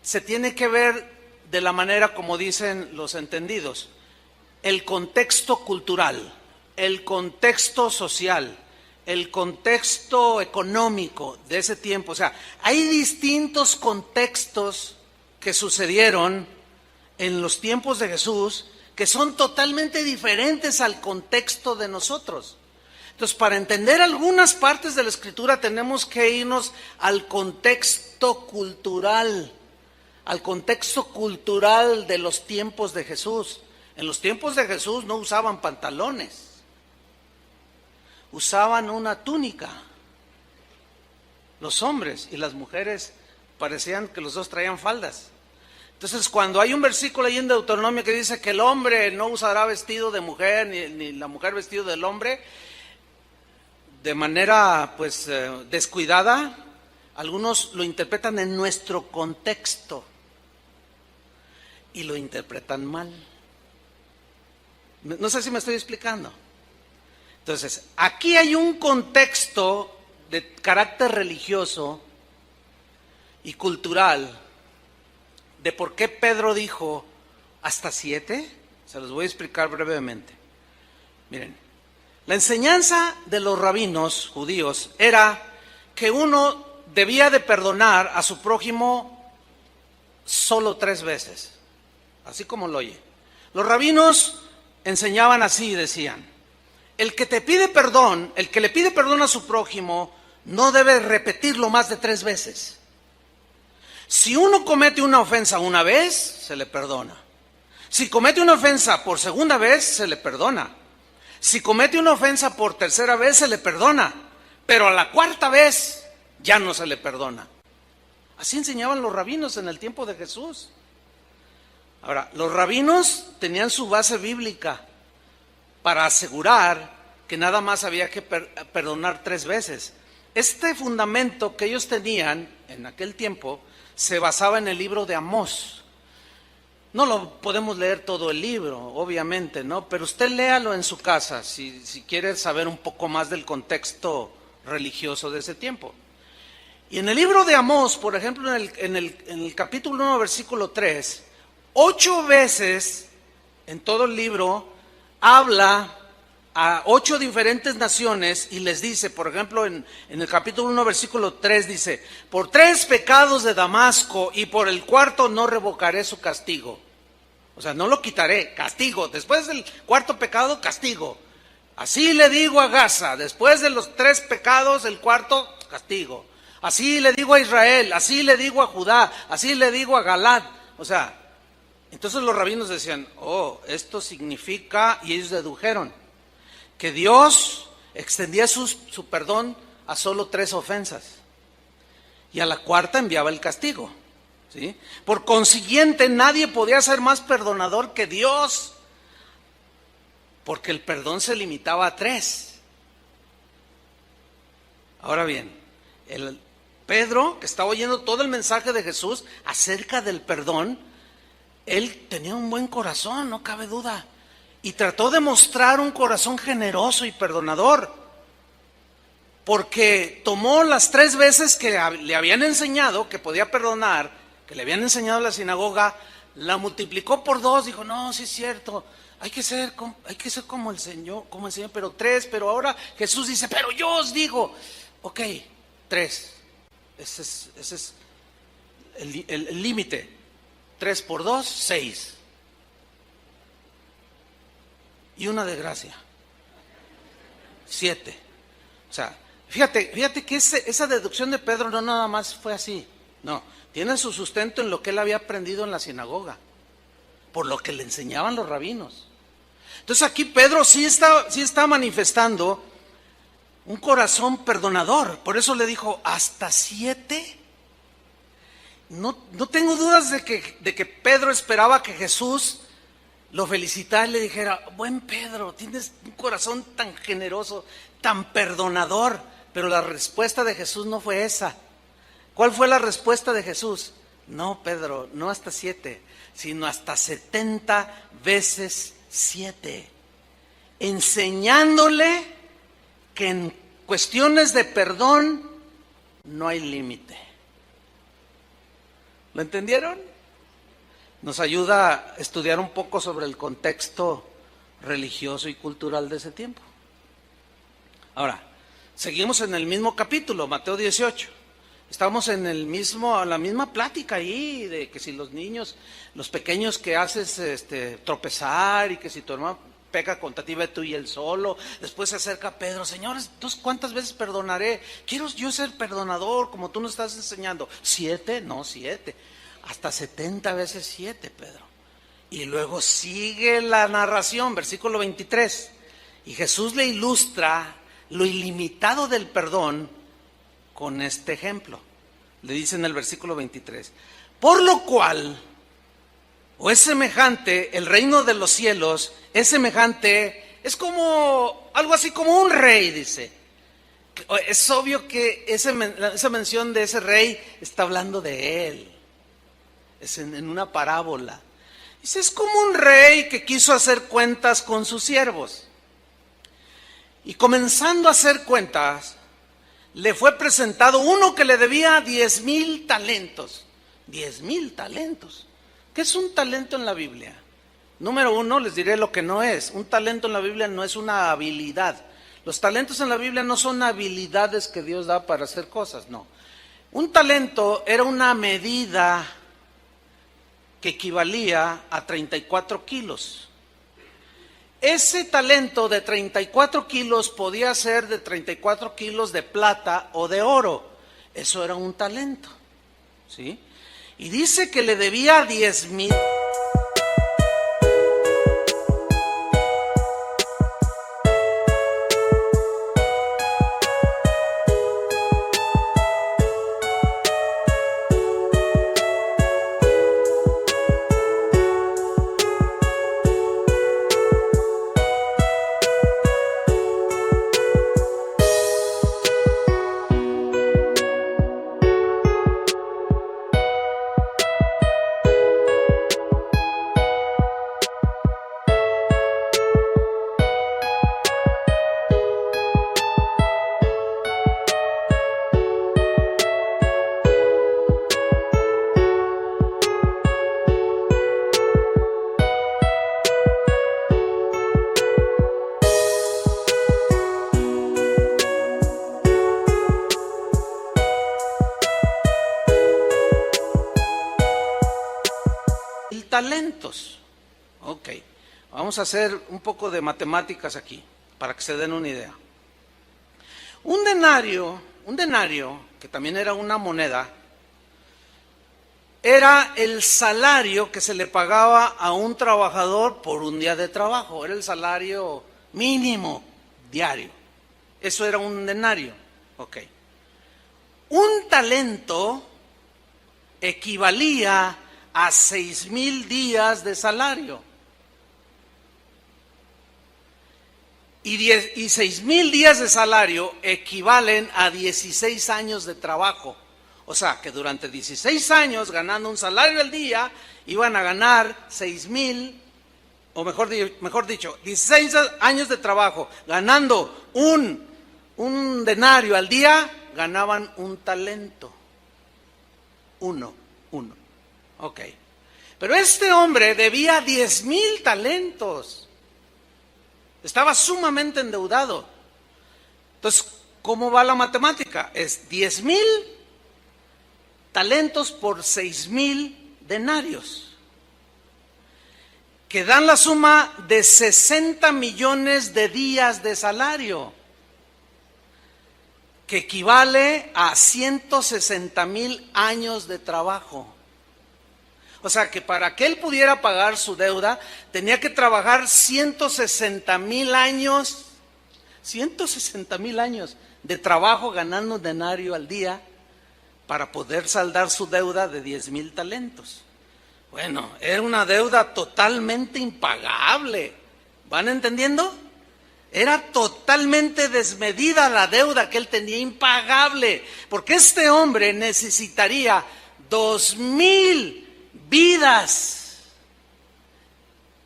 se tiene que ver de la manera como dicen los entendidos, el contexto cultural, el contexto social, el contexto económico de ese tiempo. O sea, hay distintos contextos que sucedieron en los tiempos de Jesús que son totalmente diferentes al contexto de nosotros. Entonces, para entender algunas partes de la Escritura tenemos que irnos al contexto cultural, de los tiempos de Jesús. En los tiempos de Jesús no usaban pantalones, usaban una túnica. Los hombres y las mujeres parecían que los dos traían faldas. Entonces, cuando hay un versículo ahí en Deuteronomio que dice que el hombre no usará vestido de mujer, ni la mujer vestido del hombre, de manera descuidada, algunos lo interpretan en nuestro contexto y lo interpretan mal. No sé si me estoy explicando. Entonces, aquí hay un contexto de carácter religioso y cultural de por qué Pedro dijo hasta 7. Se los voy a explicar brevemente. Miren, la enseñanza de los rabinos judíos era que uno debía de perdonar a su prójimo solo 3 veces, así como lo oye. Los rabinos enseñaban así, decían, el que le pide perdón a su prójimo no debe repetirlo más de 3 veces. Si uno comete una ofensa una vez, se le perdona. Si comete una ofensa por segunda vez, se le perdona. Si comete una ofensa por tercera vez, se le perdona. Pero a la 4ª vez, ya no se le perdona. Así enseñaban los rabinos en el tiempo de Jesús. Ahora, los rabinos tenían su base bíblica para asegurar que nada más había que perdonar 3 veces. Este fundamento que ellos tenían en aquel tiempo se basaba en el libro de Amós. No lo podemos leer todo el libro, obviamente, ¿no? Pero usted léalo en su casa si quiere saber un poco más del contexto religioso de ese tiempo. Y en el libro de Amós, por ejemplo, en el capítulo 1, versículo 3, 8 veces en todo el libro habla a 8 diferentes naciones y les dice, por ejemplo, en el capítulo 1, versículo 3 dice, por 3 pecados de Damasco y por el 4º no revocaré su castigo. O sea, no lo quitaré, castigo. Después del 4º pecado, castigo. Así le digo a Gaza, después de los 3 pecados, el 4º, castigo. Así le digo a Israel, así le digo a Judá, así le digo a Galad. O sea, Entonces los rabinos decían, oh, esto significa, y ellos dedujeron, que Dios extendía su perdón a solo 3 ofensas. Y a la cuarta enviaba el castigo, ¿sí? Por consiguiente, nadie podía ser más perdonador que Dios, porque el perdón se limitaba a 3. Ahora bien, Pedro, que estaba oyendo todo el mensaje de Jesús acerca del perdón, él tenía un buen corazón, no cabe duda, y trató de mostrar un corazón generoso y perdonador. Porque tomó las 3 veces que le habían enseñado que podía perdonar, que le habían enseñado en la sinagoga, la multiplicó por 2, dijo, no, sí es cierto, hay que ser como el Señor, pero 3, pero ahora Jesús dice, pero yo os digo, ok, 3, ese es el límite, 3 por 2, 6, y una de gracia, 7, o sea, Fíjate que esa deducción de Pedro no nada más fue así, no, tiene su sustento en lo que él había aprendido en la sinagoga, por lo que le enseñaban los rabinos. Entonces aquí Pedro sí está manifestando un corazón perdonador, por eso le dijo, ¿hasta 7? No tengo dudas de que Pedro esperaba que Jesús lo felicitara y le dijera, buen Pedro, tienes un corazón tan generoso, tan perdonador. Pero la respuesta de Jesús no fue esa. ¿Cuál fue la respuesta de Jesús? No, Pedro, no hasta 7, sino hasta 70 veces 7. Enseñándole que en cuestiones de perdón no hay límite. ¿Lo entendieron? Nos ayuda a estudiar un poco sobre el contexto religioso y cultural de ese tiempo. Ahora, seguimos en el mismo capítulo, Mateo 18. Estamos en la misma plática ahí, de que si los niños, los pequeños que haces tropezar, y que si tu hermano peca contra ti, ve tú y él solo. Después se acerca Pedro, señores, ¿cuántas veces perdonaré? Quiero yo ser perdonador, como tú nos estás enseñando. 7, no 7, hasta 70 veces 7, Pedro. Y luego sigue la narración, versículo 23, y Jesús le ilustra lo ilimitado del perdón con este ejemplo. Le dice en el versículo 23, por lo cual, o es semejante, el reino de los cielos es semejante, es como, algo así como un rey, dice. Es obvio que esa mención de ese rey está hablando de él, es en una parábola. Dice, es como un rey que quiso hacer cuentas con sus siervos. Y comenzando a hacer cuentas, le fue presentado uno que le debía 10,000 talentos. 10,000 talentos. ¿Qué es un talento en la Biblia? Número 1, les diré lo que no es. Un talento en la Biblia no es una habilidad. Los talentos en la Biblia no son habilidades que Dios da para hacer cosas, no. Un talento era una medida que equivalía a 34 kilos. Ese talento de 34 kilos podía ser de 34 kilos de plata o de oro. Eso era un talento, ¿sí? Y dice que le debía 10,000. Talentos. Ok, vamos a hacer un poco de matemáticas aquí para que se den una idea. Un denario, que también era una moneda, era el salario que se le pagaba a un trabajador por un día de trabajo. Era el salario mínimo diario. Eso era un denario. Ok. Un talento equivalía a 6,000 días de salario. Y 6,000 días de salario equivalen a 16 años de trabajo. O sea, que durante 16 años, ganando un salario al día, iban a ganar 6,000, o mejor dicho, 16 años de trabajo, ganando un denario al día, ganaban un talento. Uno. Ok. Pero este hombre debía 10,000 talentos. Estaba sumamente endeudado. Entonces, ¿cómo va la matemática? Es 10,000 talentos por 6,000 denarios, que dan la suma de 60 millones de días de salario, que equivale a 160,000 años de trabajo. O sea que para que él pudiera pagar su deuda, tenía que trabajar 160,000 años, 160,000 años de trabajo ganando un denario al día para poder saldar su deuda de 10,000 talentos. Bueno, era una deuda totalmente impagable. ¿Van entendiendo? Era totalmente desmedida la deuda que él tenía, impagable, porque este hombre necesitaría 2,000 vidas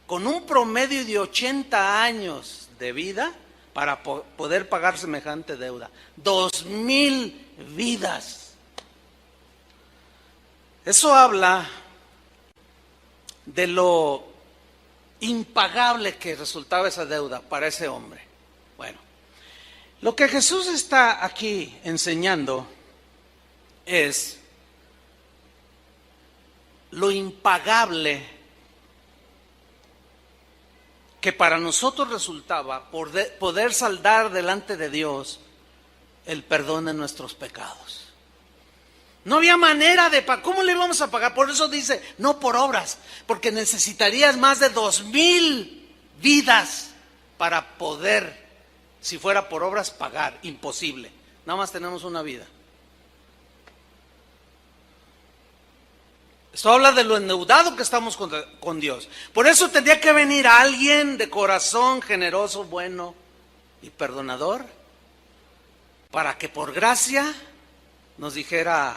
con un promedio de 80 años de vida para poder pagar semejante deuda. 2,000 vidas. Eso habla de lo impagable que resultaba esa deuda para ese hombre. Bueno, lo que Jesús está aquí enseñando es lo impagable que para nosotros resultaba poder saldar delante de Dios el perdón de nuestros pecados. No había manera de pagar. ¿Cómo le íbamos a pagar? Por eso dice, no por obras, porque necesitarías más de 2,000 vidas para poder, si fuera por obras, pagar. Imposible. Nada más tenemos una vida. Esto habla de lo endeudado que estamos con Dios. Por eso tendría que venir alguien de corazón generoso, bueno y perdonador, para que por gracia nos dijera,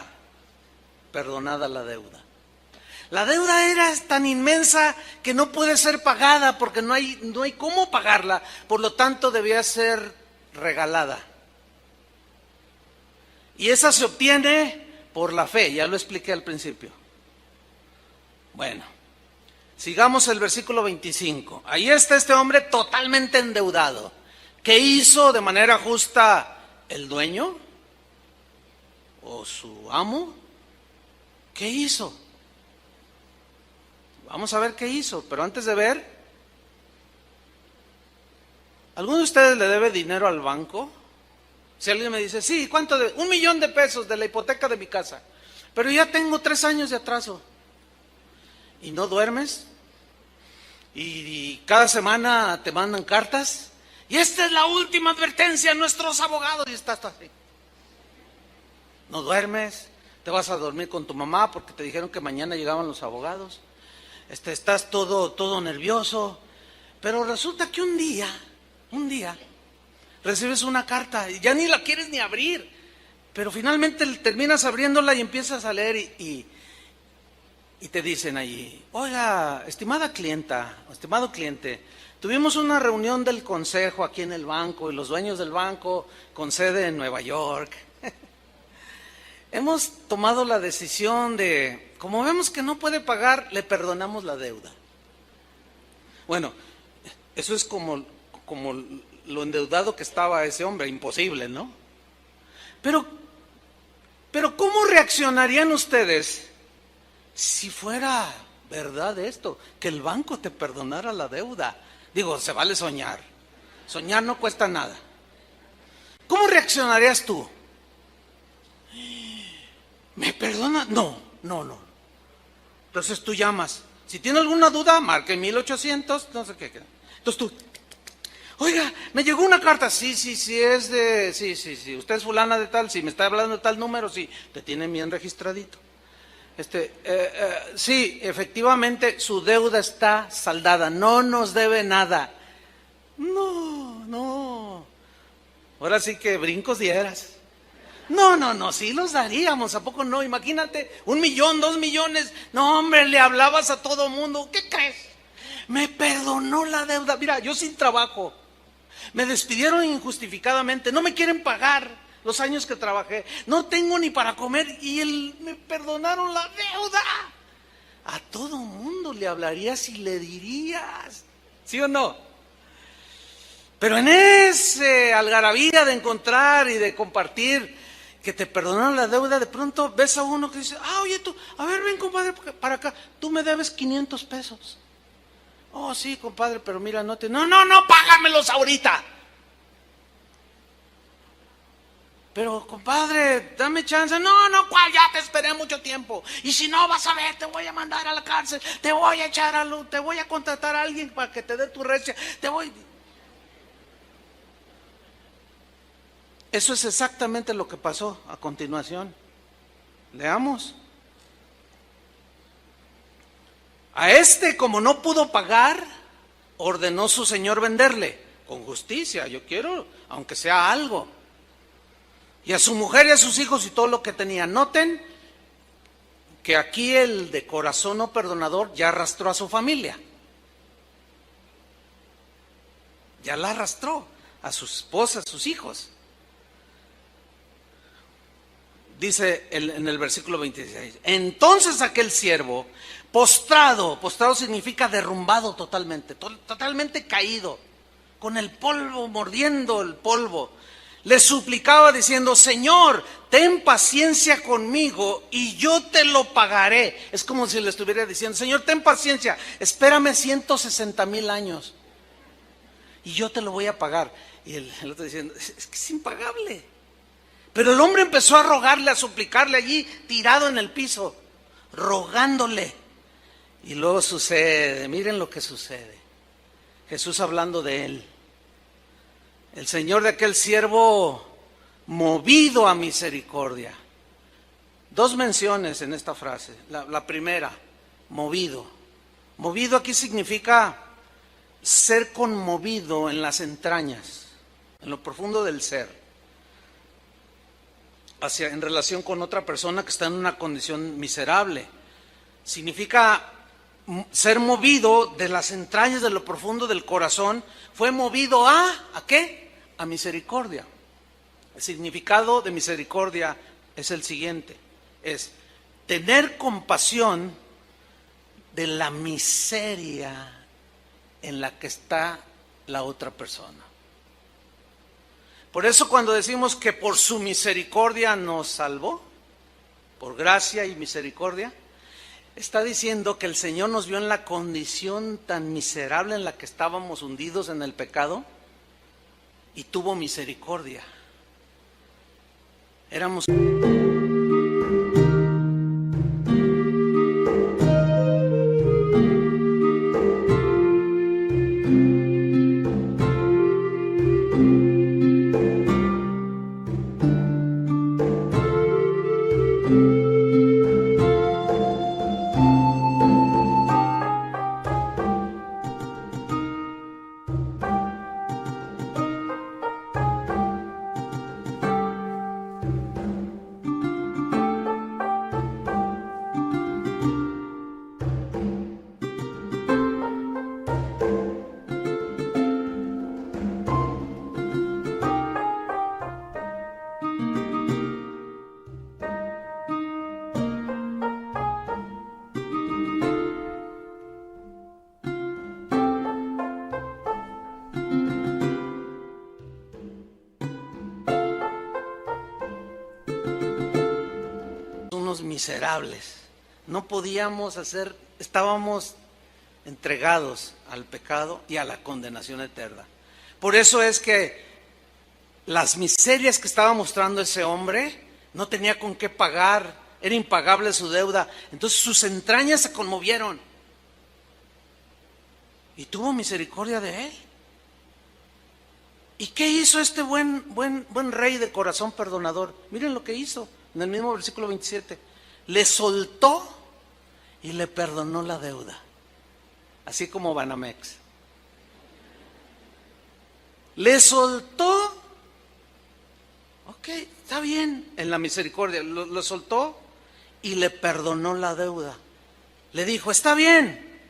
perdonada la deuda. La deuda era tan inmensa que no puede ser pagada porque no hay cómo pagarla, por lo tanto debía ser regalada. Y esa se obtiene por la fe, ya lo expliqué al principio. Bueno, sigamos el versículo 25. Ahí está este hombre totalmente endeudado. ¿Qué hizo de manera justa el dueño o su amo? ¿Qué hizo? Vamos a ver qué hizo, pero antes de ver, ¿alguno de ustedes le debe dinero al banco? Si alguien me dice, sí, ¿cuánto debe? 1,000,000 de pesos de la hipoteca de mi casa, pero ya tengo 3 años de atraso. ¿Y no duermes? Y cada semana te mandan cartas. Y esta es la última advertencia a nuestros abogados. Y estás así. No duermes. Te vas a dormir con tu mamá porque te dijeron que mañana llegaban los abogados. Estás todo nervioso. Pero resulta que un día, recibes una carta y ya ni la quieres ni abrir. Pero finalmente terminas abriéndola y empiezas a leer y te dicen allí, oiga, estimada clienta, estimado cliente, tuvimos una reunión del consejo aquí en el banco y los dueños del banco con sede en Nueva York. Hemos tomado la decisión de, como vemos que no puede pagar, le perdonamos la deuda. Bueno, eso es como lo endeudado que estaba ese hombre, imposible, ¿no? Pero ¿cómo reaccionarían ustedes si fuera verdad esto, que el banco te perdonara la deuda? Digo, se vale soñar. Soñar no cuesta nada. ¿Cómo reaccionarías tú? ¿Me perdona? No. Entonces tú llamas. Si tiene alguna duda, marque 1800, no sé qué. Entonces tú, oiga, me llegó una carta. Sí, es de, sí. Usted es fulana de tal, sí, me está hablando de tal número, sí, te tienen bien registradito. Sí, efectivamente, su deuda está saldada, no nos debe nada. No. Ahora sí que brincos dieras. No, sí los daríamos, ¿a poco no? Imagínate, 1 millón, 2 millones. No, hombre, le hablabas a todo mundo. ¿Qué crees? Me perdonó la deuda. Mira, yo sin trabajo. Me despidieron injustificadamente. No me quieren pagar los años que trabajé. No tengo ni para comer y me perdonaron la deuda. A todo mundo le hablarías y le dirías. ¿Sí o no? Pero en ese algarabía de encontrar y de compartir que te perdonaron la deuda, de pronto ves a uno que dice, oye tú, a ver, ven compadre para acá, tú me debes 500 pesos. Oh, sí, compadre, pero mira, no, págamelos ahorita. Pero, compadre, dame chance. No, ¿cuál? Ya te esperé mucho tiempo. Y si no, vas a ver, te voy a mandar a la cárcel, te voy a echar a luz, te voy a contratar a alguien para que te dé tu recia, Eso es exactamente lo que pasó a continuación. Leamos. A como no pudo pagar, ordenó su señor venderle, con justicia, yo quiero, aunque sea algo. Y a su mujer y a sus hijos y todo lo que tenía. Noten que aquí el de corazón no perdonador ya arrastró a su familia. Ya la arrastró, a su esposa, a sus hijos. Dice en el versículo 26, entonces aquel siervo, postrado significa derrumbado totalmente caído, con el polvo, mordiendo el polvo, le suplicaba diciendo, Señor, ten paciencia conmigo y yo te lo pagaré. Es como si le estuviera diciendo, Señor, ten paciencia, espérame 160,000 años y yo te lo voy a pagar. Y el otro diciendo, es que es impagable. Pero el hombre empezó a rogarle, a suplicarle allí, tirado en el piso, rogándole. Y luego sucede, miren lo que sucede. Jesús hablando de él. El Señor de aquel siervo, movido a misericordia. 2 menciones en esta frase. La primera, movido. Movido aquí significa ser conmovido en las entrañas, en lo profundo del ser. En relación con otra persona que está en una condición miserable. Significa ser movido de las entrañas, de lo profundo del corazón. Fue movido ¿a qué? A misericordia. El significado de misericordia es el siguiente. Es tener compasión de la miseria en la que está la otra persona. Por eso cuando decimos que por su misericordia nos salvó, por gracia y misericordia, está diciendo que el Señor nos vio en la condición tan miserable en la que estábamos hundidos en el pecado y tuvo misericordia. Éramos... miserables, no podíamos hacer, estábamos entregados al pecado y a la condenación eterna. Por eso es que las miserias que estaba mostrando ese hombre, no tenía con qué pagar era impagable su deuda. Entonces sus entrañas se conmovieron y tuvo misericordia de él. ¿Y qué hizo este buen rey de corazón perdonador? Miren lo que hizo en el mismo versículo 27. Le soltó y le perdonó la deuda, así como Banamex. Le soltó, ok, está bien, en la misericordia, lo soltó y le perdonó la deuda. Le dijo, está bien,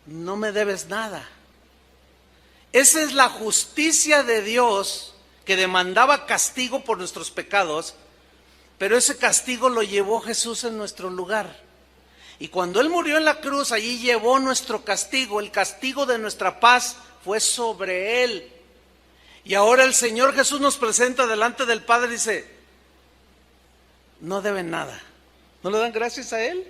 no me debes nada. Esa es la justicia de Dios, que demandaba castigo por nuestros pecados, pero ese castigo lo llevó Jesús en nuestro lugar. Y cuando Él murió en la cruz, allí llevó nuestro castigo, el castigo de nuestra paz fue sobre Él. Y ahora el Señor Jesús nos presenta delante del Padre y dice, no deben nada. ¿No le dan gracias a Él?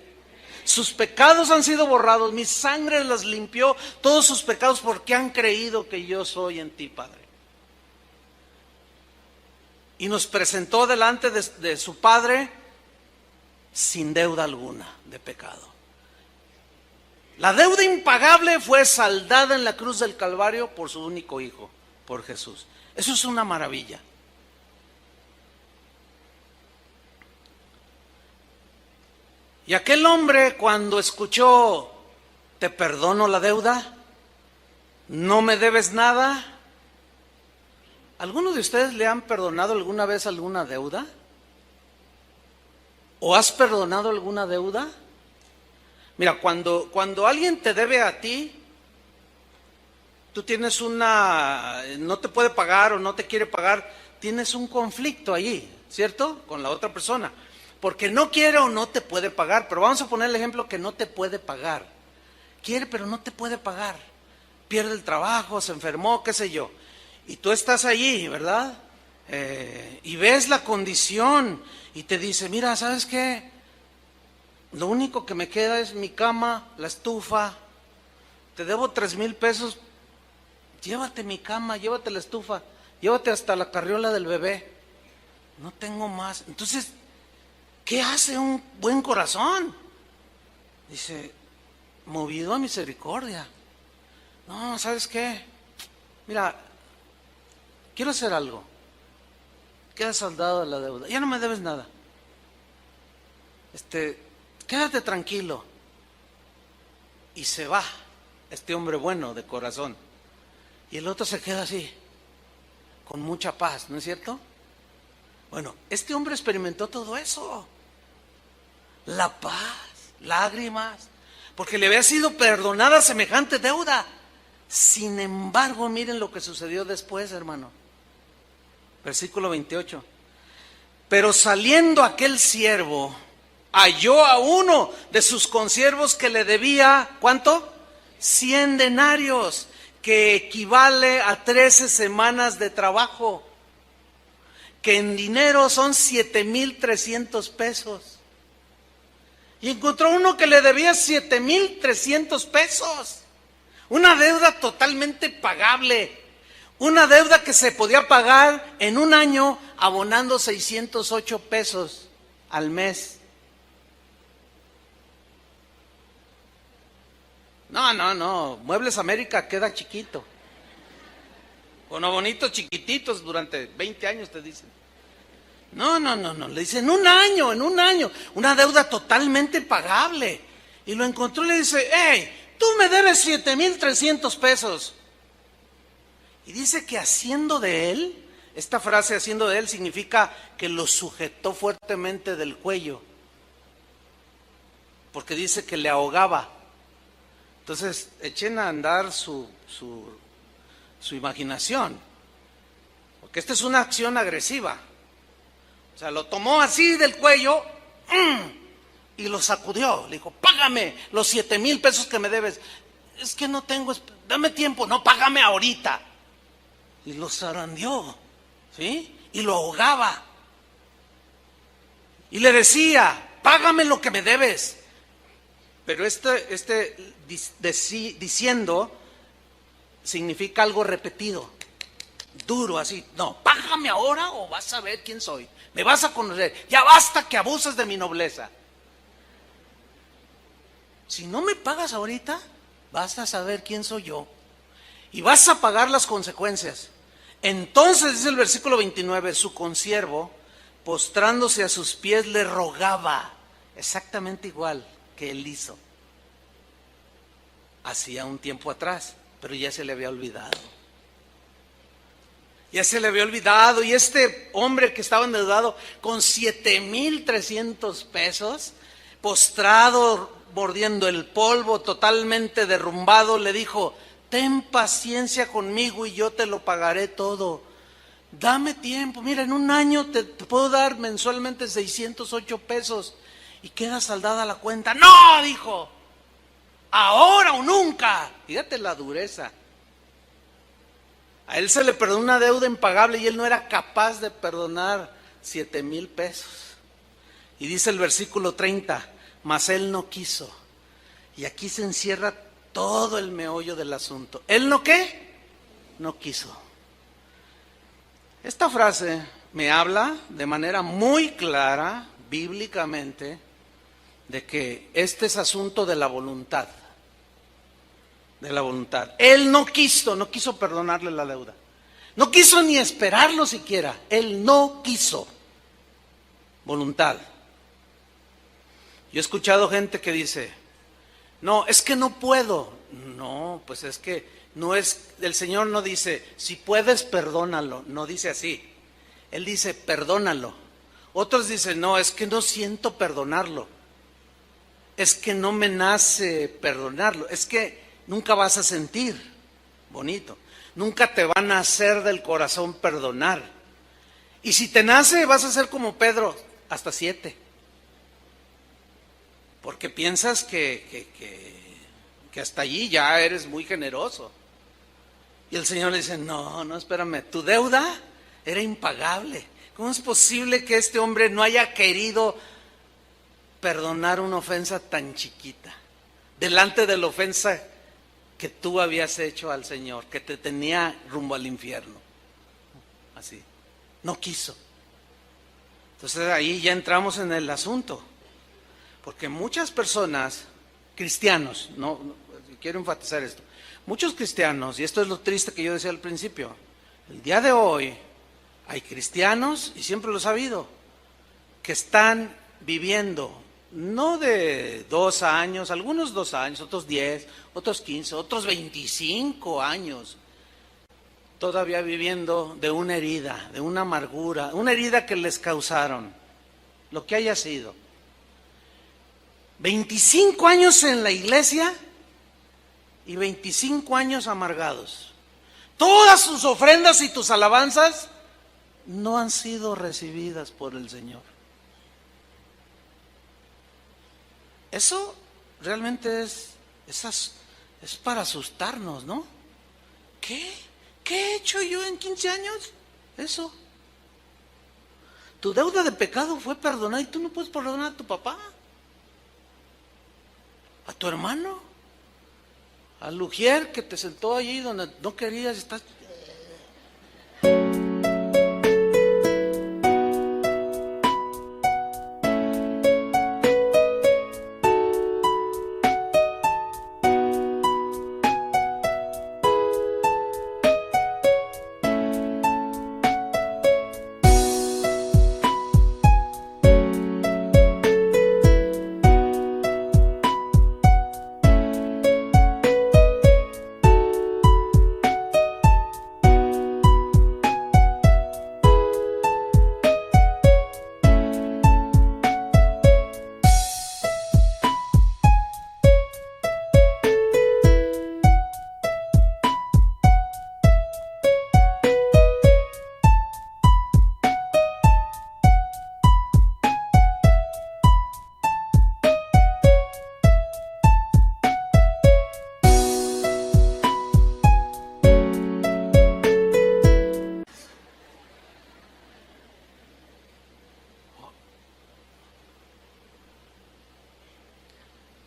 Sus pecados han sido borrados, mi sangre los limpió, todos sus pecados, porque han creído que yo soy en ti, Padre. Y nos presentó delante de su Padre sin deuda alguna de pecado. La deuda impagable fue saldada en la cruz del Calvario por su único Hijo, por Jesús. Eso es una maravilla. Y aquel hombre, cuando escuchó, te perdono la deuda, no me debes nada. ¿Alguno de ustedes le han perdonado alguna vez alguna deuda? ¿O has perdonado alguna deuda? Mira, cuando alguien te debe a ti, tú tienes no te puede pagar o no te quiere pagar, tienes un conflicto allí, ¿cierto? Con la otra persona. Porque no quiere o no te puede pagar, pero vamos a poner el ejemplo que no te puede pagar. Quiere, pero no te puede pagar. Pierde el trabajo, se enfermó, qué sé yo. Y tú estás allí, ¿verdad? Y ves la condición y te dice, mira, ¿sabes qué? Lo único que me queda es mi cama, la estufa. Te debo 3,000 pesos. Llévate mi cama, llévate la estufa, llévate hasta la carriola del bebé. No tengo más. Entonces, ¿qué hace un buen corazón? Dice, movido a misericordia. No, ¿sabes qué? Mira, quiero hacer algo. Queda saldado de la deuda. Ya no me debes nada. Quédate tranquilo. Y se va este hombre bueno de corazón. Y el otro se queda así, con mucha paz, ¿no es cierto? Bueno, este hombre experimentó todo eso. La paz, lágrimas, porque le había sido perdonada semejante deuda. Sin embargo, miren lo que sucedió después, hermano. Versículo 28. Pero saliendo aquel siervo, halló a uno de sus consiervos que le debía, ¿cuánto? 100 denarios, que equivale a 13 semanas de trabajo, que en dinero son 7,300 pesos. Y encontró uno que le debía 7,300 pesos. Una deuda totalmente pagable. Una deuda que se podía pagar en un año abonando 608 pesos al mes. No, Muebles América queda chiquito. Con abonitos chiquititos durante 20 años te dicen. No, le dicen en un año, una deuda totalmente pagable. Y lo encontró y le dice, hey, tú me debes 7,300 pesos. Y dice que haciendo de él, esta frase haciendo de él significa que lo sujetó fuertemente del cuello. Porque dice que le ahogaba. Entonces, echen a andar su imaginación. Porque esta es una acción agresiva. O sea, lo tomó así del cuello y lo sacudió. Le dijo, págame los 7,000 pesos que me debes. Es que no tengo, dame tiempo. No, págame ahorita. Y lo zarandeó, ¿sí? Y lo ahogaba. Y le decía, págame lo que me debes. Pero diciendo significa algo repetido. duro así, no, págame ahora o vas a ver quién soy, me vas a conocer, ya basta que abuses de mi nobleza. Si no me pagas ahorita, vas a saber quién soy yo y vas a pagar las consecuencias. Entonces dice el versículo 29, su consiervo, postrándose a sus pies, le rogaba, exactamente igual que él hizo hacía un tiempo atrás, pero ya se le había olvidado. Ya se le había olvidado, y este hombre que estaba endeudado con 7,300 pesos, postrado, mordiendo el polvo, totalmente derrumbado, le dijo: ten paciencia conmigo y yo te lo pagaré todo. Dame tiempo, mira, en un año te puedo dar mensualmente 608 pesos y queda saldada la cuenta. No, dijo, ahora o nunca. Fíjate la dureza. A él se le perdonó una deuda impagable y él no era capaz de perdonar 7,000 pesos. Y dice el versículo 30, mas él no quiso. Y aquí se encierra todo el meollo del asunto. ¿Él no qué? No quiso. Esta frase me habla de manera muy clara, bíblicamente, de que este es asunto de la voluntad. De la voluntad. Él no quiso perdonarle la deuda. No quiso ni esperarlo siquiera. Él no quiso. Voluntad. Yo he escuchado gente que dice: no, es que no puedo. No, pues es que no es, el Señor no dice, si puedes, perdónalo. No dice así. Él dice, perdónalo. Otros dicen, no, es que no siento perdonarlo. Es que no me nace perdonarlo. Es que nunca vas a sentir bonito. Nunca te va a nacer del corazón perdonar. Y si te nace, vas a ser como Pedro, hasta 7. Porque piensas que hasta allí ya eres muy generoso. Y el Señor le dice, no, espérame, tu deuda era impagable. ¿Cómo es posible que este hombre no haya querido perdonar una ofensa tan chiquita? Delante de la ofensa que tú habías hecho al Señor, que te tenía rumbo al infierno. Así, no quiso. Entonces ahí ya entramos en el asunto. Porque muchas personas, cristianos, no, quiero enfatizar esto, muchos cristianos, y esto es lo triste que yo decía al principio, el día de hoy hay cristianos, y siempre lo he sabido, que están viviendo, no de 2 años, algunos 2 años, otros 10, otros 15, otros 25 años, todavía viviendo de una herida, de una amargura, una herida que les causaron, lo que haya sido. 25 años en la iglesia y 25 años amargados. Todas sus ofrendas y tus alabanzas no han sido recibidas por el Señor. Eso realmente es para asustarnos, ¿no? ¿Qué he hecho yo en 15 años? Eso. Tu deuda de pecado fue perdonada y tú no puedes perdonar a tu papá, a tu hermano, al ujier que te sentó allí donde no querías estar.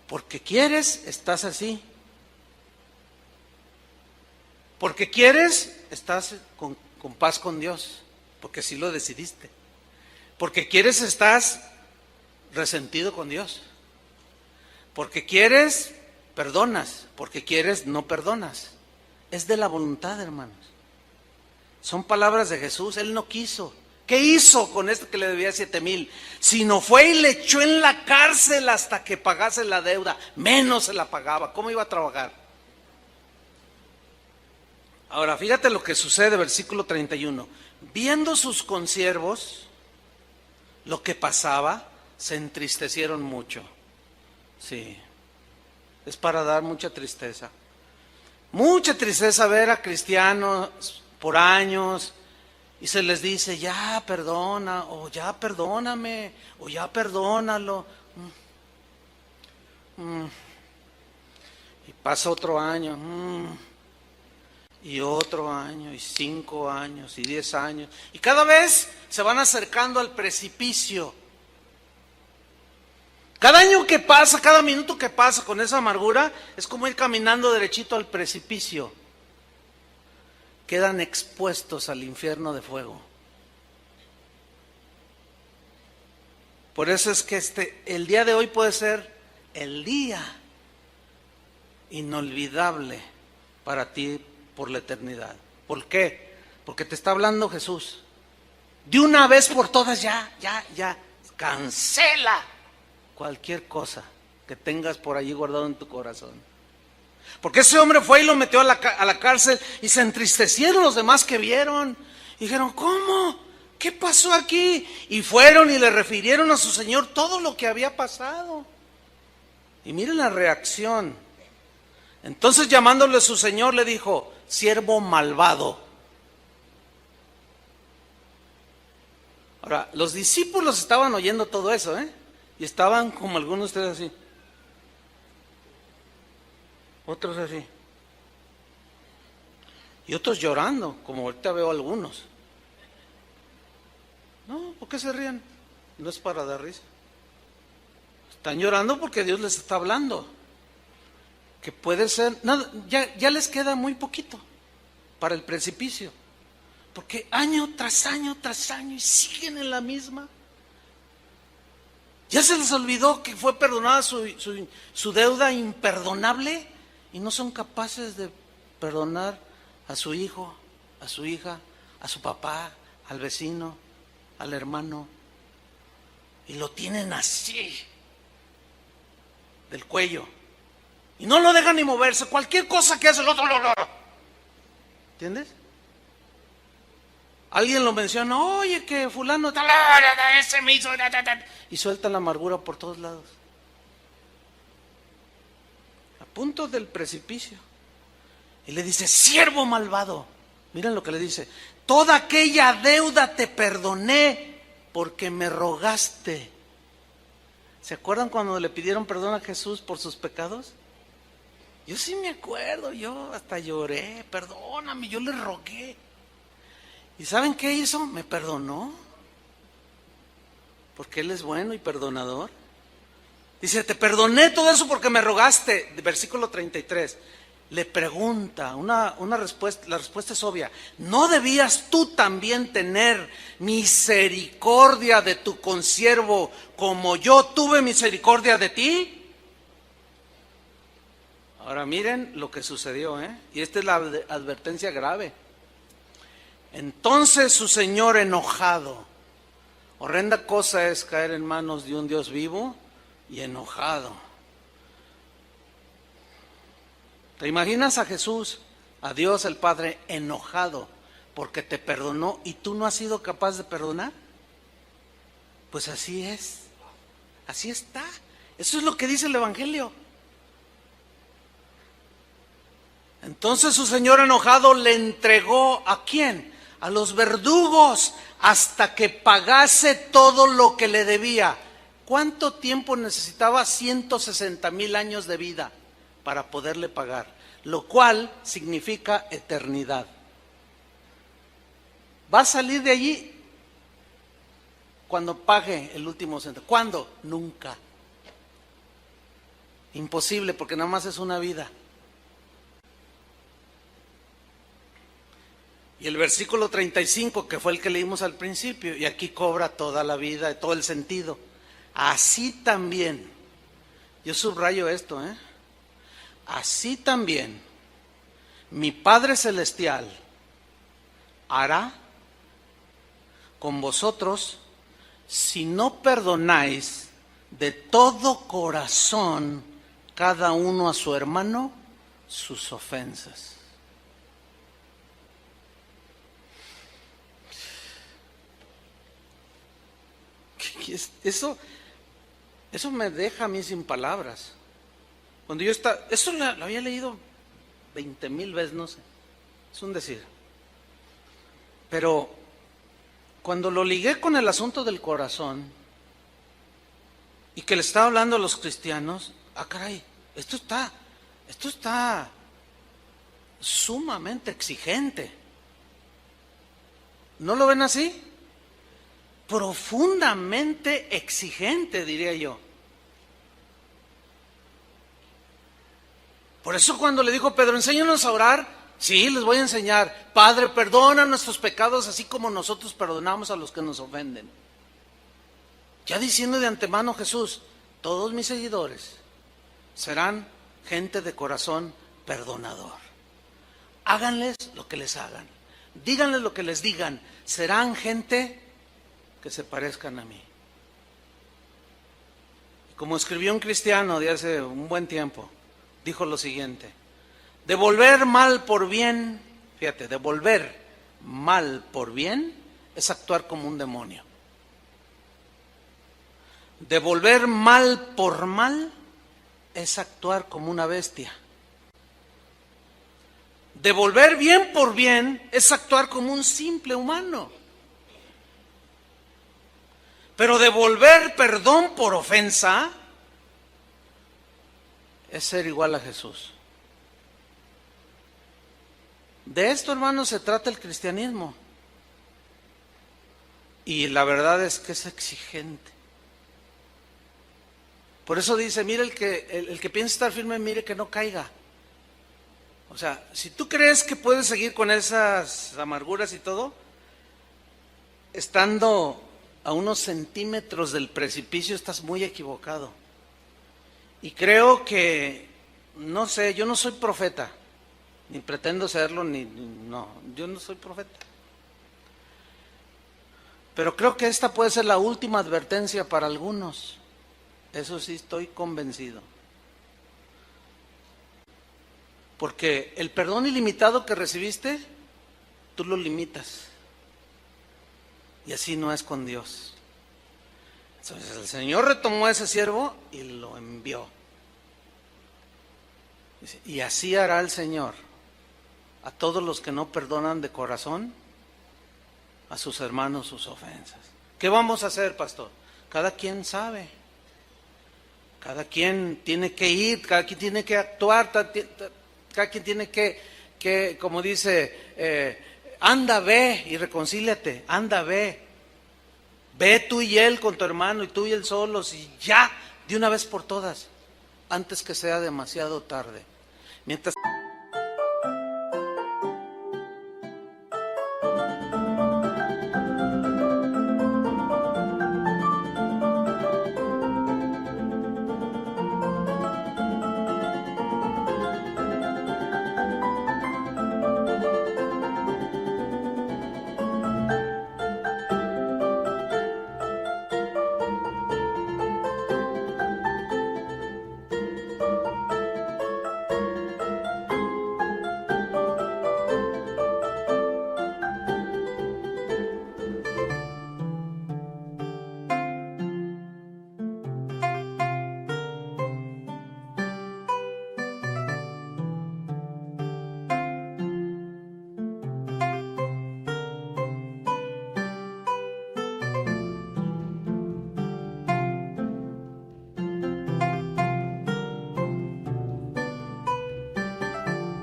Porque quieres, estás así. Porque quieres, estás con con paz con Dios, porque así lo decidiste. Porque quieres, estás resentido con Dios. Porque quieres, perdonas. Porque quieres, no perdonas. Es de la voluntad, hermanos. Son palabras de Jesús. Él no quiso. ¿Qué hizo con esto que le debía 7,000? Sino fue y le echó en la cárcel hasta que pagase la deuda. Menos se la pagaba. ¿Cómo iba a trabajar? Ahora, fíjate lo que sucede, versículo 31. Viendo sus consiervos lo que pasaba, se entristecieron mucho. Sí, es para dar mucha tristeza. Mucha tristeza ver a cristianos por años y se les dice, ya perdona, o ya perdóname, o ya perdónalo. Y pasa otro año, y otro año, y 5 años, y 10 años. Y cada vez se van acercando al precipicio. Cada año que pasa, cada minuto que pasa con esa amargura, es como ir caminando derechito al precipicio. Quedan expuestos al infierno de fuego. Por eso es que el día de hoy puede ser el día inolvidable para ti por la eternidad. ¿Por qué? Porque te está hablando Jesús. De una vez por todas ya, cancela cualquier cosa que tengas por allí guardado en tu corazón. Porque ese hombre fue y lo metió a la cárcel y se entristecieron los demás que vieron. Y dijeron, ¿cómo? ¿Qué pasó aquí? Y fueron y le refirieron a su señor todo lo que había pasado. Y miren la reacción. Entonces llamándole a su señor le dijo, siervo malvado. Ahora, los discípulos estaban oyendo todo eso, y estaban como algunos de ustedes así. Otros así. Y otros llorando, como ahorita veo algunos. No, ¿por qué se ríen? No es para dar risa. Están llorando porque Dios les está hablando. Que puede ser, nada, ya les queda muy poquito para el precipicio. Porque año tras año tras año y siguen en la misma. Ya se les olvidó que fue perdonada su deuda imperdonable y no son capaces de perdonar a su hijo, a su hija, a su papá, al vecino, al hermano. Y lo tienen así, del cuello. Y no lo dejan ni moverse. Cualquier cosa que hace el otro, ¿entiendes? Alguien lo menciona, oye, que fulano tal, ese me hizo, y suelta la amargura por todos lados. A punto del precipicio. Y le dice, siervo malvado. Miren lo que le dice, toda aquella deuda te perdoné porque me rogaste. ¿Se acuerdan cuando le pidieron perdón a Jesús por sus pecados? Yo sí me acuerdo, yo hasta lloré, perdóname, yo le rogué. ¿Y saben qué hizo? Me perdonó. Porque Él es bueno y perdonador. Dice, te perdoné todo eso porque me rogaste. Versículo 33. Le pregunta, una respuesta, la respuesta es obvia. ¿No debías tú también tener misericordia de tu consiervo como yo tuve misericordia de ti? Ahora miren lo que sucedió, y esta es la advertencia grave. Entonces su señor enojado, horrenda cosa es caer en manos de un Dios vivo y enojado. ¿Te imaginas a Jesús, a Dios el Padre enojado porque te perdonó y tú no has sido capaz de perdonar? Pues así es, así está. Eso es lo que dice el Evangelio. Entonces su señor enojado le entregó ¿a quién? A los verdugos hasta que pagase todo lo que le debía. ¿Cuánto tiempo necesitaba? 160,000 años de vida para poderle pagar, lo cual significa eternidad. Va a salir de allí cuando pague el último centavo. ¿Cuándo? Nunca. Imposible, porque nada más es una vida. Y el versículo 35, que fue el que leímos al principio, y aquí cobra toda la vida, todo el sentido. Así también, yo subrayo esto, así también mi Padre Celestial hará con vosotros si no perdonáis de todo corazón cada uno a su hermano sus ofensas. Eso me deja a mí sin palabras. Cuando yo eso lo había leído 20,000 veces, no sé, es un decir. Pero cuando lo ligué con el asunto del corazón y que le estaba hablando a los cristianos, caray, esto está sumamente exigente. ¿No lo ven así? Profundamente exigente, diría yo. Por eso cuando le dijo Pedro, enséñanos a orar, sí, les voy a enseñar. Padre, perdona nuestros pecados así como nosotros perdonamos a los que nos ofenden. Ya diciendo de antemano Jesús, todos mis seguidores serán gente de corazón perdonador. Háganles lo que les hagan, díganles lo que les digan, serán gente que se parezcan a mí. Como escribió un cristiano de hace un buen tiempo, dijo lo siguiente: devolver mal por bien, fíjate, devolver mal por bien es actuar como un demonio. Devolver mal por mal es actuar como una bestia. Devolver bien por bien es actuar como un simple humano. Pero devolver perdón por ofensa es ser igual a Jesús. De esto, hermanos, se trata el cristianismo. Y la verdad es que es exigente. Por eso dice, mire, el que piensa estar firme, mire que no caiga. O sea, si tú crees que puedes seguir con esas amarguras y todo, estando a unos centímetros del precipicio, estás muy equivocado. Y creo que, no sé, yo no soy profeta, ni pretendo serlo, no, yo no soy profeta. Pero creo que esta puede ser la última advertencia para algunos. Eso sí, estoy convencido. Porque el perdón ilimitado que recibiste, tú lo limitas. Y así no es con Dios. Entonces el Señor retomó a ese siervo y lo envió. Dice, y así hará el Señor a todos los que no perdonan de corazón a sus hermanos sus ofensas. ¿Qué vamos a hacer, pastor? Cada quien sabe. Cada quien tiene que ir, cada quien tiene que actuar, cada quien tiene que como dice, anda, ve y reconcíliate, anda, ve. Ve tú y él con tu hermano y tú y él solos y ya, de una vez por todas, antes que sea demasiado tarde. Mientras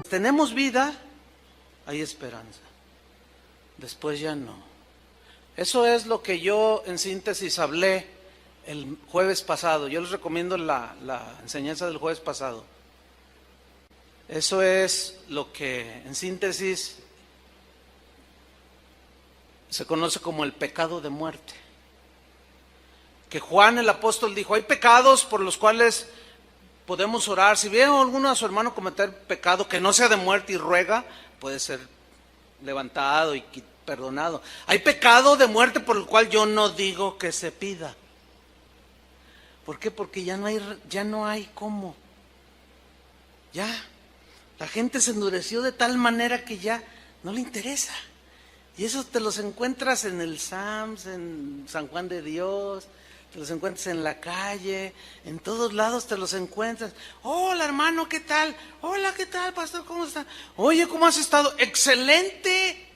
tenemos vida, hay esperanza. Después ya no. Eso es lo que yo en síntesis hablé el jueves pasado. Yo les recomiendo la enseñanza del jueves pasado. Eso es lo que en síntesis se conoce como el pecado de muerte. Que Juan el apóstol dijo, hay pecados por los cuales podemos orar. Si ve a alguno de su hermano cometer pecado que no sea de muerte y ruega, puede ser levantado y perdonado. Hay pecado de muerte por el cual yo no digo que se pida. ¿Por qué? Porque ya no hay cómo. Ya, la gente se endureció de tal manera que ya no le interesa. Y eso te los encuentras en el SAMS, en San Juan de Dios, te los encuentras en la calle, en todos lados te los encuentras. Hola hermano, ¿qué tal? Hola, ¿qué tal pastor? ¿Cómo está? Oye, ¿cómo has estado? Excelente.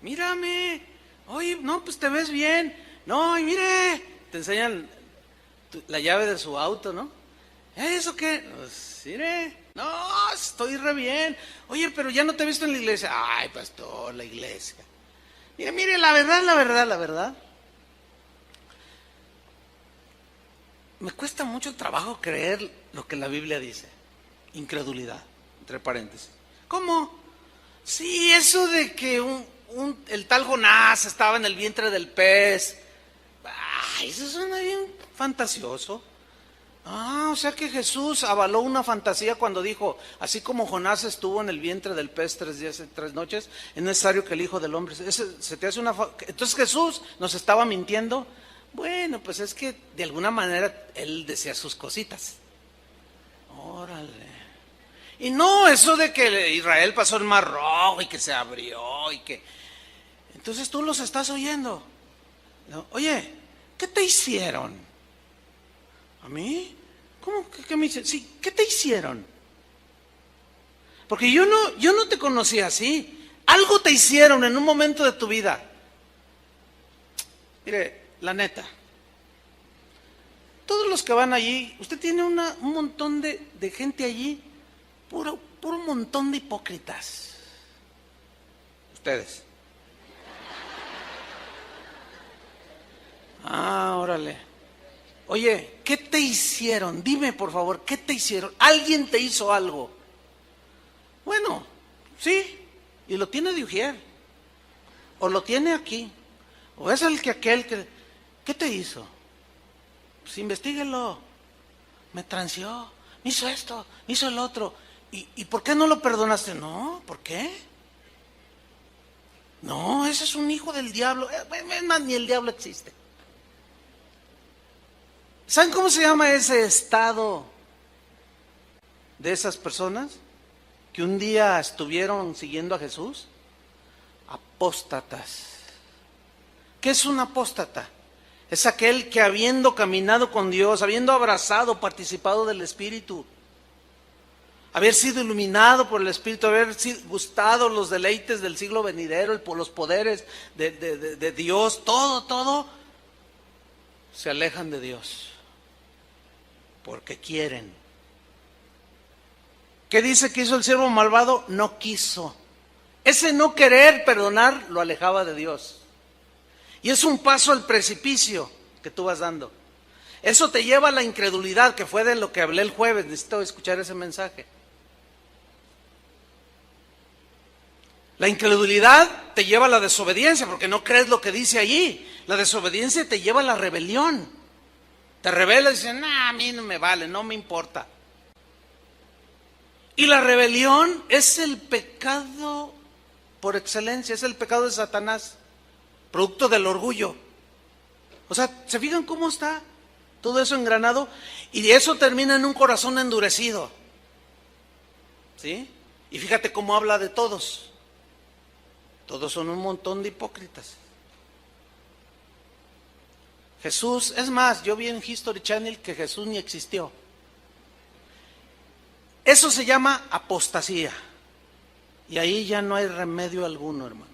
Mírame. Oye, no, pues te ves bien. No, y mire, te enseñan la llave de su auto, ¿no? ¿Eso qué? Pues, mire, no, estoy re bien. Oye, pero ya no te he visto en la iglesia. Ay, pastor, la iglesia. Mire, la verdad. Me cuesta mucho el trabajo creer lo que la Biblia dice. Incredulidad, entre paréntesis. ¿Cómo? Sí, eso de que el tal Jonás estaba en el vientre del pez. Ay, eso suena bien fantasioso. O sea que Jesús avaló una fantasía cuando dijo, así como Jonás estuvo en el vientre del pez 3 días y 3 noches, es necesario que el Hijo del Hombre... ¿Se te hace Entonces Jesús nos estaba mintiendo? Bueno, pues es que de alguna manera él decía sus cositas. Órale. Y no, eso de que Israel pasó el Mar Rojo y que se abrió y que... Entonces tú los estás oyendo. ¿No? Oye, ¿qué te hicieron? ¿A mí? ¿Cómo que me hicieron? Sí, ¿qué te hicieron? Porque yo no te conocí así. Algo te hicieron en un momento de tu vida. Mire, la neta. Todos los que van allí, usted tiene un montón de gente allí, puro montón de hipócritas. Ustedes. Órale. Oye, ¿qué te hicieron? Dime, por favor, ¿qué te hicieron? ¿Alguien te hizo algo? Bueno, sí, y lo tiene de ujier, o lo tiene aquí, o es aquel que... ¿Qué te hizo? Pues investíguelo. Me transió, me hizo esto, me hizo el otro. ¿Y por qué no lo perdonaste? No, ¿por qué? No, ese es un hijo del diablo. Es más, ni el diablo existe. ¿Saben cómo se llama ese estado de esas personas que un día estuvieron siguiendo a Jesús? Apóstatas. ¿Qué es un apóstata? Es aquel que habiendo caminado con Dios, habiendo abrazado, participado del Espíritu, haber sido iluminado por el Espíritu, haber gustado los deleites del siglo venidero, los poderes de Dios, todo, se alejan de Dios. Porque quieren. ¿Qué dice que hizo el siervo malvado? No quiso. Ese no querer perdonar lo alejaba de Dios. Y es un paso al precipicio que tú vas dando. Eso te lleva a la incredulidad, que fue de lo que hablé el jueves. Necesito escuchar ese mensaje. La incredulidad te lleva a la desobediencia, porque no crees lo que dice allí. La desobediencia te lleva a la rebelión. Te rebelas y dices, a mí no me vale, no me importa. Y la rebelión es el pecado por excelencia, es el pecado de Satanás, producto del orgullo. O sea, ¿se fijan cómo está todo eso engranado? Y eso termina en un corazón endurecido. ¿Sí? Y fíjate cómo habla de todos. Todos son un montón de hipócritas. Jesús, es más, yo vi en History Channel que Jesús ni existió. Eso se llama apostasía. Y ahí ya no hay remedio alguno, hermanos.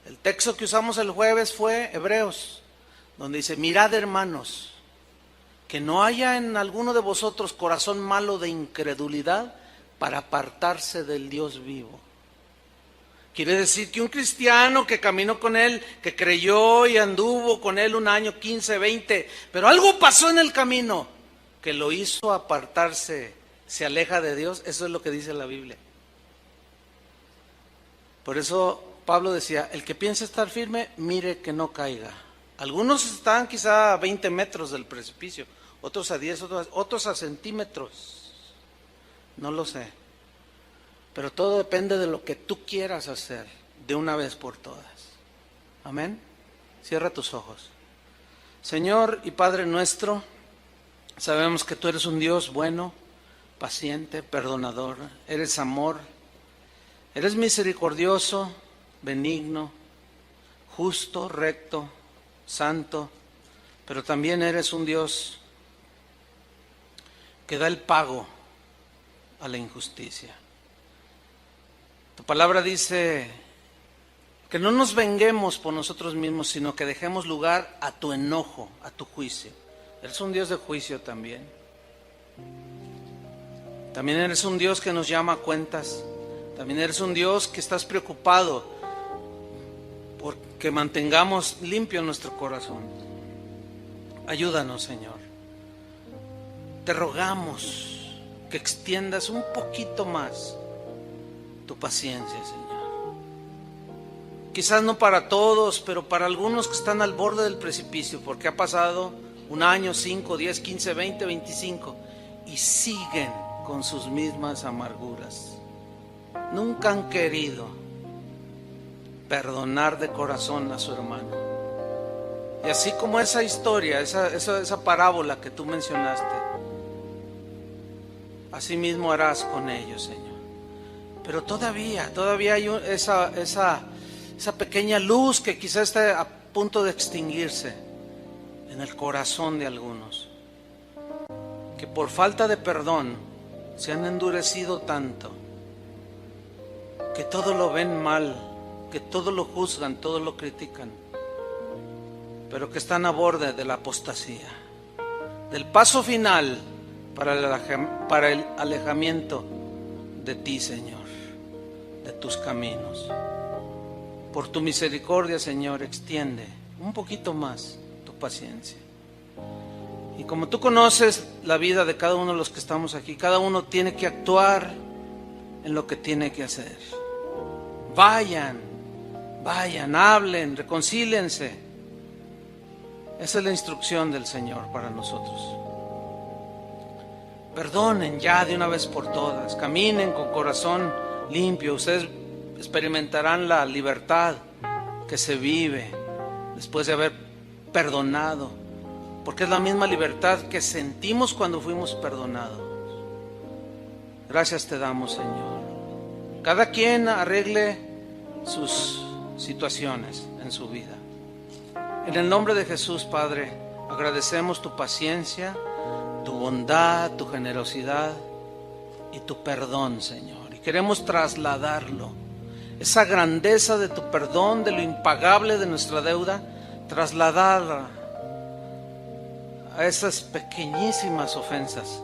El texto que usamos el jueves fue Hebreos, donde dice, mirad hermanos, que no haya en alguno de vosotros corazón malo de incredulidad para apartarse del Dios vivo. Quiere decir que un cristiano que caminó con él, que creyó y anduvo con él un año, 15, 20, pero algo pasó en el camino que lo hizo apartarse, se aleja de Dios. Eso es lo que dice la Biblia. Por eso Pablo decía, el que piensa estar firme, mire que no caiga. Algunos están quizá a 20 metros del precipicio, otros a 10, otros a centímetros. No lo sé. Pero todo depende de lo que tú quieras hacer de una vez por todas. Amén. Cierra tus ojos. Señor y Padre nuestro, sabemos que tú eres un Dios bueno, paciente, perdonador. Eres amor. Eres misericordioso, benigno, justo, recto, santo. Pero también eres un Dios que da el pago a la injusticia. Tu palabra dice que no nos venguemos por nosotros mismos, sino que dejemos lugar a tu enojo, a tu juicio. Eres un Dios de juicio también. También eres un Dios que nos llama a cuentas. También eres un Dios que estás preocupado por que mantengamos limpio nuestro corazón. Ayúdanos, Señor. Te rogamos que extiendas un poquito más tu paciencia, Señor. Quizás no para todos, pero para algunos que están al borde del precipicio, porque ha pasado un año, 5, 10, 15, 20, 25 y siguen con sus mismas amarguras. Nunca han querido perdonar de corazón a su hermano. Y así como esa historia, esa parábola que tú mencionaste, así mismo harás con ellos, Señor. Pero todavía hay esa pequeña luz que quizás esté a punto de extinguirse en el corazón de algunos, que por falta de perdón se han endurecido tanto, que todo lo ven mal, que todo lo juzgan, todo lo critican, pero que están a borde de la apostasía, del paso final para el alejamiento de ti, Señor, de tus caminos. Por tu misericordia, Señor, extiende un poquito más tu paciencia. Y como tú conoces la vida de cada uno de los que estamos aquí, cada uno tiene que actuar en lo que tiene que hacer. Vayan, hablen, reconcíliense. Esa es la instrucción del Señor para nosotros. Perdonen ya de una vez por todas, caminen con corazón limpio. Ustedes experimentarán la libertad que se vive después de haber perdonado, porque es la misma libertad que sentimos cuando fuimos perdonados. Gracias te damos, Señor. Cada quien arregle sus situaciones en su vida. En el nombre de Jesús, Padre, agradecemos tu paciencia, tu bondad, tu generosidad y tu perdón, Señor. Y queremos trasladarlo, esa grandeza de tu perdón, de lo impagable de nuestra deuda, trasladarla a esas pequeñísimas ofensas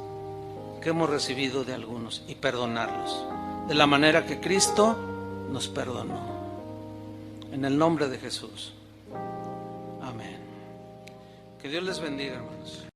que hemos recibido de algunos y perdonarlos de la manera que Cristo nos perdonó. En el nombre de Jesús. Amén. Que Dios les bendiga, hermanos.